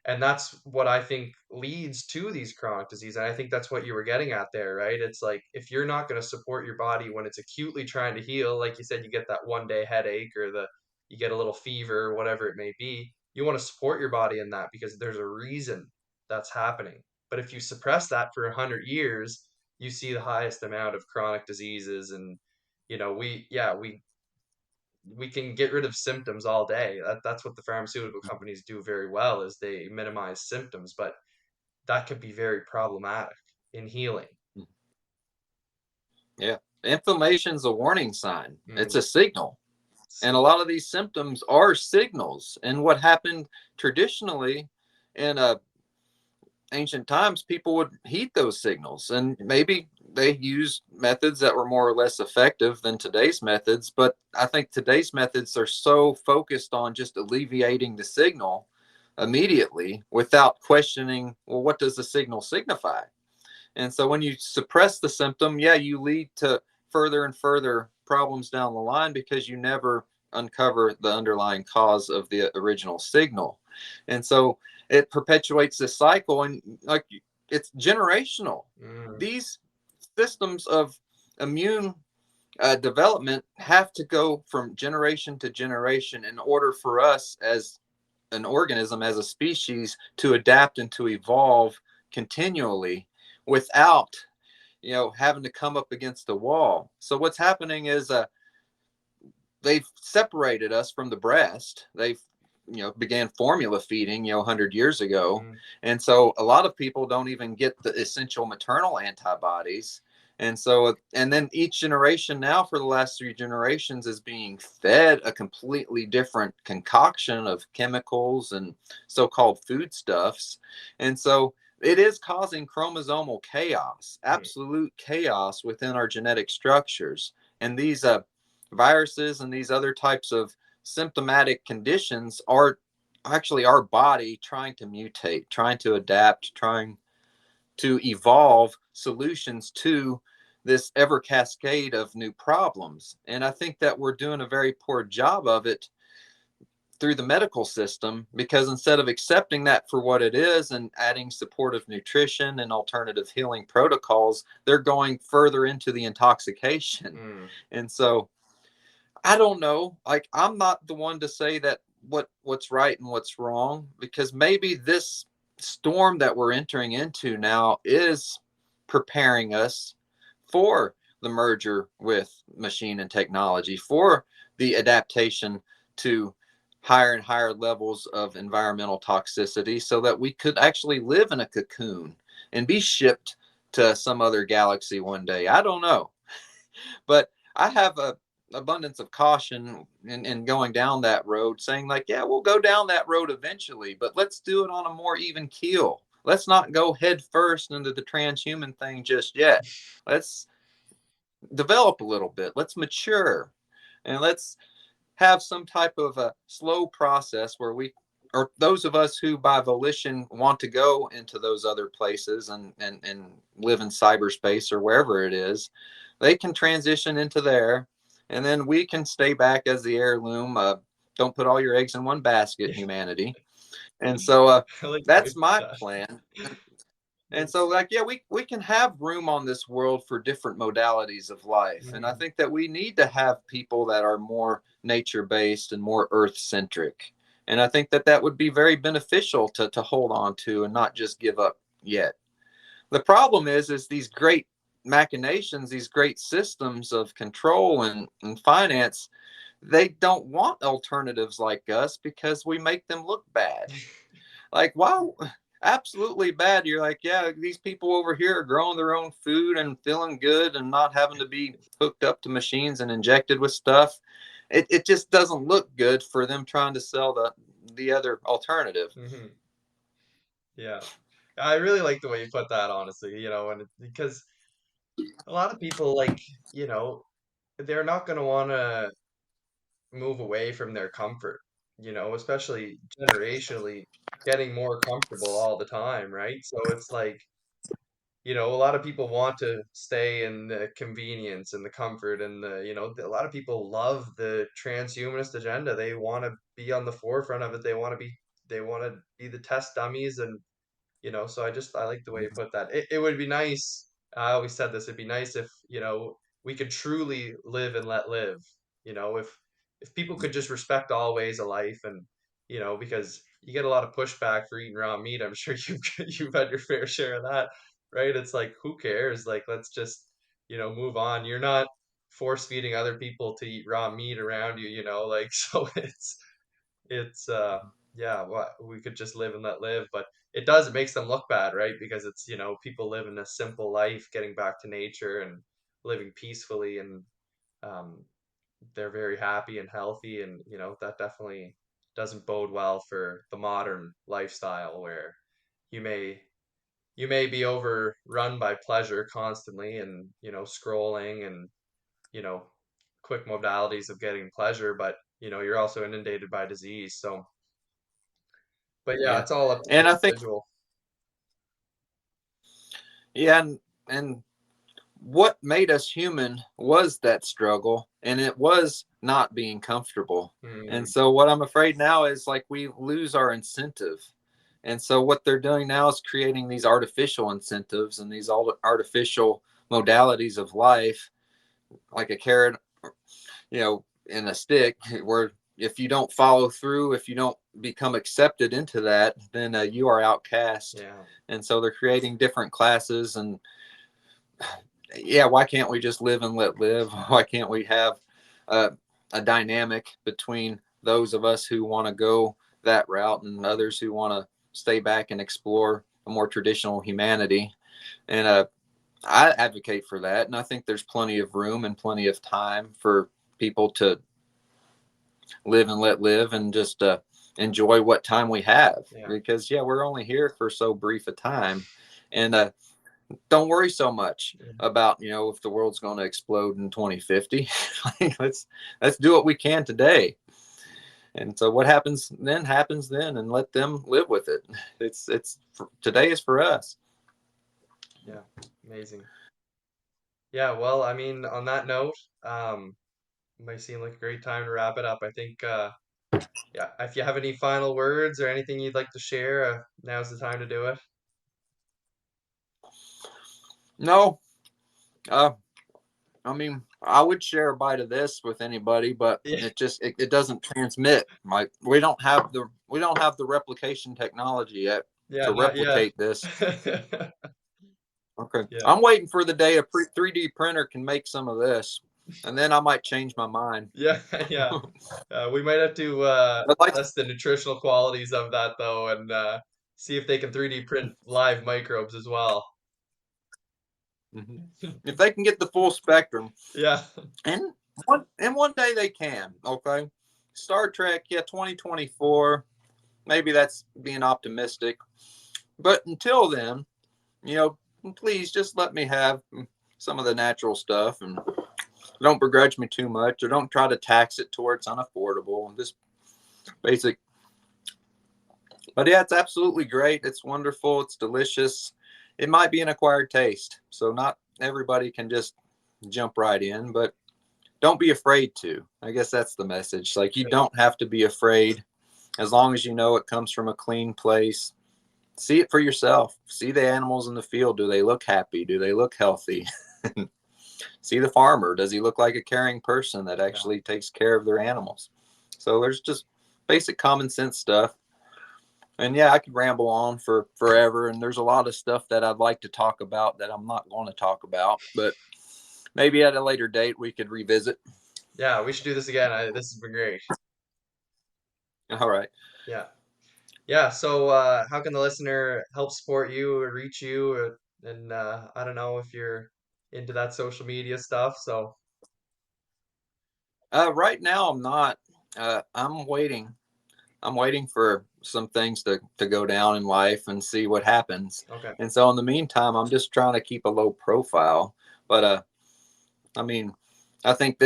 And that's what I think leads to these chronic diseases. And I think that's what you were getting at there, right? It's like if you're not going to support your body when it's acutely trying to heal, like you said, you get that 1 day headache or you get a little fever or whatever it may be. You want to support your body in that because there's a reason that's happening. But if you suppress that for 100 years, you see the highest amount of chronic diseases. And we can get rid of symptoms all day. That's what the pharmaceutical companies do very well is they minimize symptoms, but that could be very problematic in healing. Yeah. Inflammation's a warning sign. It's Mm, a signal. And a see. lot of these symptoms are signals. And what happened traditionally in a ancient times, people would heed those signals, and maybe they used methods that were more or less effective than today's methods. But I think today's methods are so focused on just alleviating the signal immediately without questioning, well, what does the signal signify? And so when you suppress the symptom, yeah, you lead to further and further problems down the line because you never uncover the underlying cause of the original signal. And so it perpetuates this cycle, and like it's generational. Mm, These systems of immune development have to go from generation to generation in order for us as an organism, as a species, to adapt and to evolve continually without having to come up against the wall. So what's happening is they've separated us from the breast. They've began formula feeding 100 years ago, mm, and so a lot of people don't even get the essential maternal antibodies. And then each generation now, for the last 3 generations, is being fed a completely different concoction of chemicals and so-called foodstuffs. And so it is causing chromosomal chaos, mm, absolute chaos within our genetic structures. And these viruses and these other types of symptomatic conditions are actually our body trying to mutate, trying to adapt, trying to evolve solutions to this ever cascade of new problems. And I think that we're doing a very poor job of it through the medical system, because instead of accepting that for what it is and adding supportive nutrition and alternative healing protocols, they're going further into the intoxication. mm. And so I don't know. Like, I'm not the one to say that what's right and what's wrong, because maybe this storm that we're entering into now is preparing us for the merger with machine and technology, for the adaptation to higher and higher levels of environmental toxicity, so that we could actually live in a cocoon and be shipped to some other galaxy one day. I don't know. But I have a abundance of caution in going down that road, saying like, yeah, we'll go down that road eventually, but let's do it on a more even keel. Let's not go head first into the transhuman thing just yet. Let's develop a little bit. Let's mature, and let's have some type of a slow process where we, or those of us who by volition want to go into those other places and live in cyberspace or wherever it is, they can transition into there, and then we can stay back as the heirloom. Don't put all your eggs in one basket, Yeah, humanity. And so I like the way that's you put my that. plan. And so, It's like, yeah, we can have room on this world for different modalities of life. And I mhm. think that we need to have people that are more nature based and more earth centric. And I think that that would be very beneficial to hold on to and not just give up yet. The problem is these great machinations, these great systems of control and finance, they don't want alternatives like us because we make them look bad. Like, wow, absolutely bad. You're like, yeah, these people over here are growing their own food and feeling good and not having to be hooked up to machines and injected with stuff. It just doesn't look good for them trying to sell the other alternative. Mhm. Yeah. I really like the way you put that, honestly, because a lot of people you know, they're not going to want to move away from their comfort, especially generationally getting more comfortable all the time, right? So it's like, a lot of people want to stay in the convenience and the comfort and a lot of people love the transhumanist agenda. They want to be on the forefront of it. They want to be the test dummies and so I like the way you put that. It would be nice. I always said this. It'd be nice if, we could truly live and let live. If people could just respect all ways of life and, because you get a lot of pushback for eating raw meat. I'm sure you've had your fair share of that, right? It's like, who cares? Like, let's just, move on. You're not force feeding other people to eat raw meat around you, like so it's yeah, what we could just live and let live, but it makes them look bad, right? Because it's, people living a simple life, getting back to nature and living peacefully and um they're very happy and healthy and that definitely doesn't bode well for the modern lifestyle where you may you may be overrun by pleasure constantly and, scrolling and, you know, quick modalities of getting pleasure, but, you're also inundated by disease. So, but yeah, Yeah. it's all up to And the I think, individual. yeah, and what made us human was that struggle, and it was not being comfortable. And Hmm. so what I'm afraid now is like we lose our incentive. And so what they're doing now is creating these artificial incentives and these artificial modalities of life, like a carrot, in a stick, where if you don't follow through, if you don't become accepted into that, then you are outcast. Yeah. And so they're creating different classes. And yeah, why can't we just live and let live? Why can't we have uh, a dynamic between those of us who want to go that route and others who want to stay back and explore a more traditional humanity? And I advocate for that. And I think there's plenty of room and plenty of time for people to live and let live and just enjoy what time we have. Yeah. Because, yeah, we're only here for so brief a time. And don't worry so much Yeah. about if the world's going to explode in 2050. let's do what we can today, and so what happens then, and let them live with it. Today is for us. Yeah. Amazing. Yeah. Well, I mean, on that note, it might seem like a great time to wrap it up. I think, yeah, if you have any final words or anything you'd like to share, now's the time to do it. No, uh, I mean, I would share a bite of this with anybody, but Yeah. it doesn't transmit. Like we don't have the replication technology yet Yeah. to Not yet. replicate this. Okay. Yeah. I'm waiting for the day a 3D printer can make some of this, and then I might change my mind. Yeah. Yeah. We might have to But like, test the nutritional qualities of that though, and see if they can 3D print live microbes as well. mhm. If they can get the full spectrum, Yeah. and one day they can. Okay. Star Trek, yeah, 2024. Maybe that's being optimistic, but until then, you know, please just let me have some of the natural stuff, and don't begrudge me too much, or don't try to tax it to where it's unaffordable. Just basic. But yeah, it's absolutely great. It's wonderful. It's delicious. It might be an acquired taste, so not everybody can just jump right in, but don't be afraid to. I guess that's the message. Like, you don't have to be afraid as long as you know it comes from a clean place. See it for yourself. See the animals in the field. Do they look happy? Do they look healthy? See the farmer. Does he look like a caring person that Yeah. actually takes care of their animals? So there's just basic common sense stuff. And yeah, I could ramble on for forever. And there's a lot of stuff that I'd like to talk about that I'm not going to talk about. But maybe at a later date we could revisit. Yeah, we should do this again. This has been great. All right. Yeah. Yeah, so how can the listener help support you or reach you and I don't know if you're into that social media stuff, so Right now, I'm not. I'm waiting. I'm waiting for some things to go down in life and see what happens. okay. And so in the meantime, I'm just trying to keep a low profile. But I mean, I think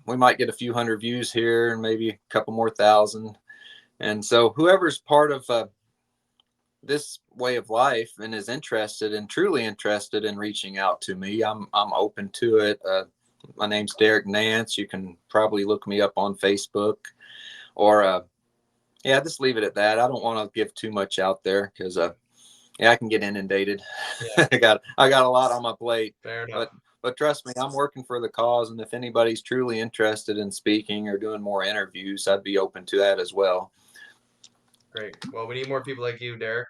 we might get a few hundred views here and maybe a couple more thousand. And so whoever's part of this way of life and is interested and truly interested in reaching out to me, I'm open to it. My name's Derek Nance. You can probably look me up on Facebook, or yeah, just leave it at that. I don't want to give too much out there because yeah, I can get inundated. Yeah, I got a lot on my plate, fair enough. but trust me, I'm working for the cause, and if anybody's truly interested in speaking or doing more interviews, I'd be open to that as well. Great. Well, we need more people like you, Derek.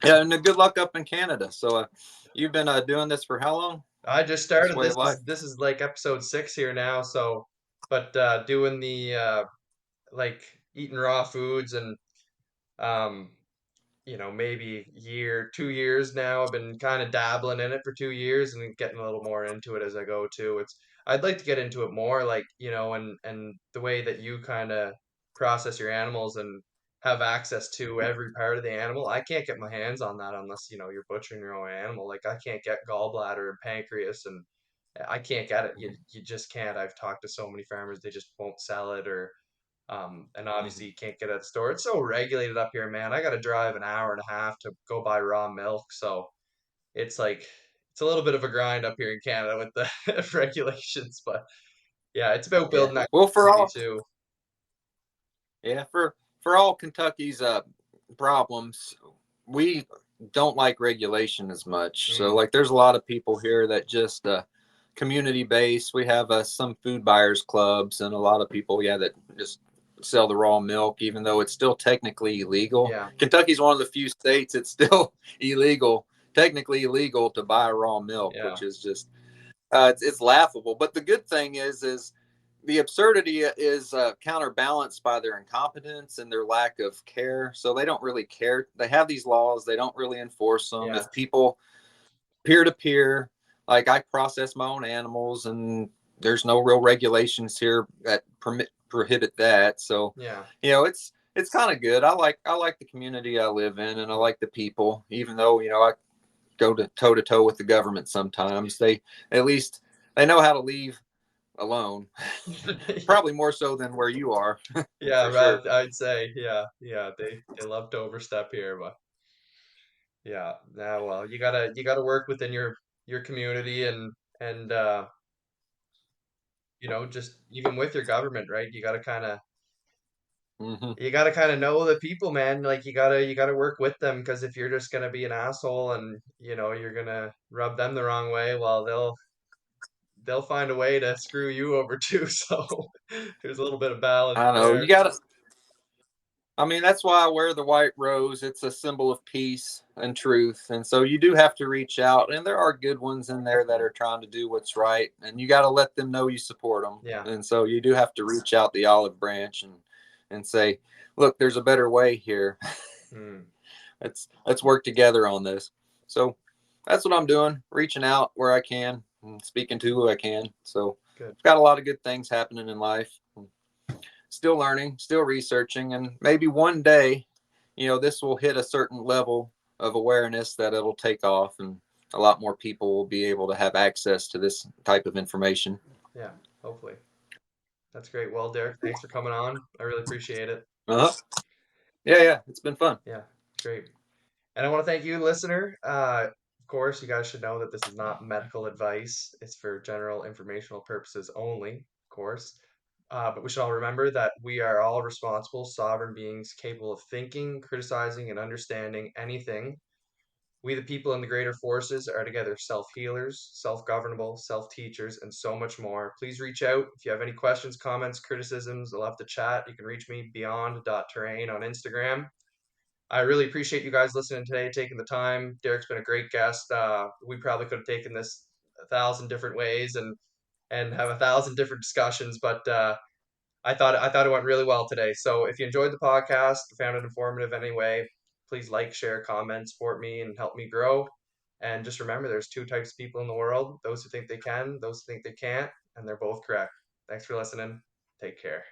Yeah, and good luck up in Canada. So you've been doing this for how long? I just This started. way This of life? is this is like episode 6 here now, so but doing the like eating raw foods and um maybe year, 2 years now. I've been kind of dabbling in it for 2 years and getting a little more into it as I go too. I'd like to get into it more, like, and the way that you kind of process your animals and have access to every part of the animal. I can't get my hands on that unless, you're butchering your own animal. Like I can't get gallbladder and pancreas and I can't get it. You just can't. I've talked to so many farmers, they just won't sell it or and obviously Mhm. you can't get it at the store. It's so regulated up here, man. I got to drive an hour and a half to go buy raw milk. So it's like it's a little bit of a grind up here in Canada with the regulations, but yeah, it's about Yeah. building that Well, for community all too. yeah for all Kentucky's problems, we don't like regulation as much. So Mm, like, there's a lot of people here that just community based. We have some food buyers clubs, and a lot of people, yeah, that just sell the raw milk, even though it's still technically illegal. yeah, Kentucky's one of the few states it's still illegal, technically illegal to buy raw milk, yeah, which is just it's laughable. But the good thing is the absurdity is counterbalanced by their incompetence and their lack of care. So they don't really care. They have these laws, they don't really enforce them. yeah, If people peer to peer, like I process my own animals, and there's no real regulations here that prohibit that. So, yeah. it's kind of good. I like the community I live in, and I like the people, even though I go to toe with the government sometimes. They at least they know how to leave alone. Probably more so than where you are, Yeah, for sure. right. I'd say, yeah, yeah. They love to overstep here, but yeah, nah, well, you gotta work within your community and just even with your government, right? Hmm. You gotta kind of know the people, man. Like you gotta work with them because if you're just gonna be an asshole and you're gonna rub them the wrong way, well, they'll find a way to screw you over too. So there's a little bit of balance I know you there. gotta. I mean, that's why I wear the white rose. It's a symbol of peace and truth. And so you do have to reach out. And there are good ones in there that are trying to do what's right. And you got to let them know you support them. Yeah. And so you do have to reach out the olive branch and say, look, there's a better way here. Mm, Let's work together on this. So that's what I'm doing, reaching out where I can and speaking to who I can. So good. I've got a lot of good things happening in life. Still learning, still researching, and maybe one day, this will hit a certain level of awareness that it'll take off, and a lot more people will be able to have access to this type of information. Yeah. Hopefully. That's great. Well, Derek, thanks for coming on. I really appreciate it. Uh-huh. Yeah, yeah, it's been fun. Yeah, great. And I want to thank you, listener. Of course, you guys should know that this is not medical advice. It's for general informational purposes only, of course. But we should all remember that we are all responsible, sovereign beings capable of thinking, criticizing, and understanding anything. We, the people in the greater forces, are together self healers, self governable, self teachers, and so much more. Please reach out if you have any questions, comments, criticisms. I'll have to chat. You can reach me beyond.terrain on Instagram. I really appreciate you guys listening today, taking the time. Derek's been a great guest. We probably could have taken this 1,000 different ways and have 1,000 different discussions, but I thought it went really well today. So if you enjoyed the podcast, found it informative anyway, please like, share, comment, support me, and help me grow. And just remember, there's two types of people in the world: those who think they can, those who think they can't, and they're both correct. Thanks for listening. Take care.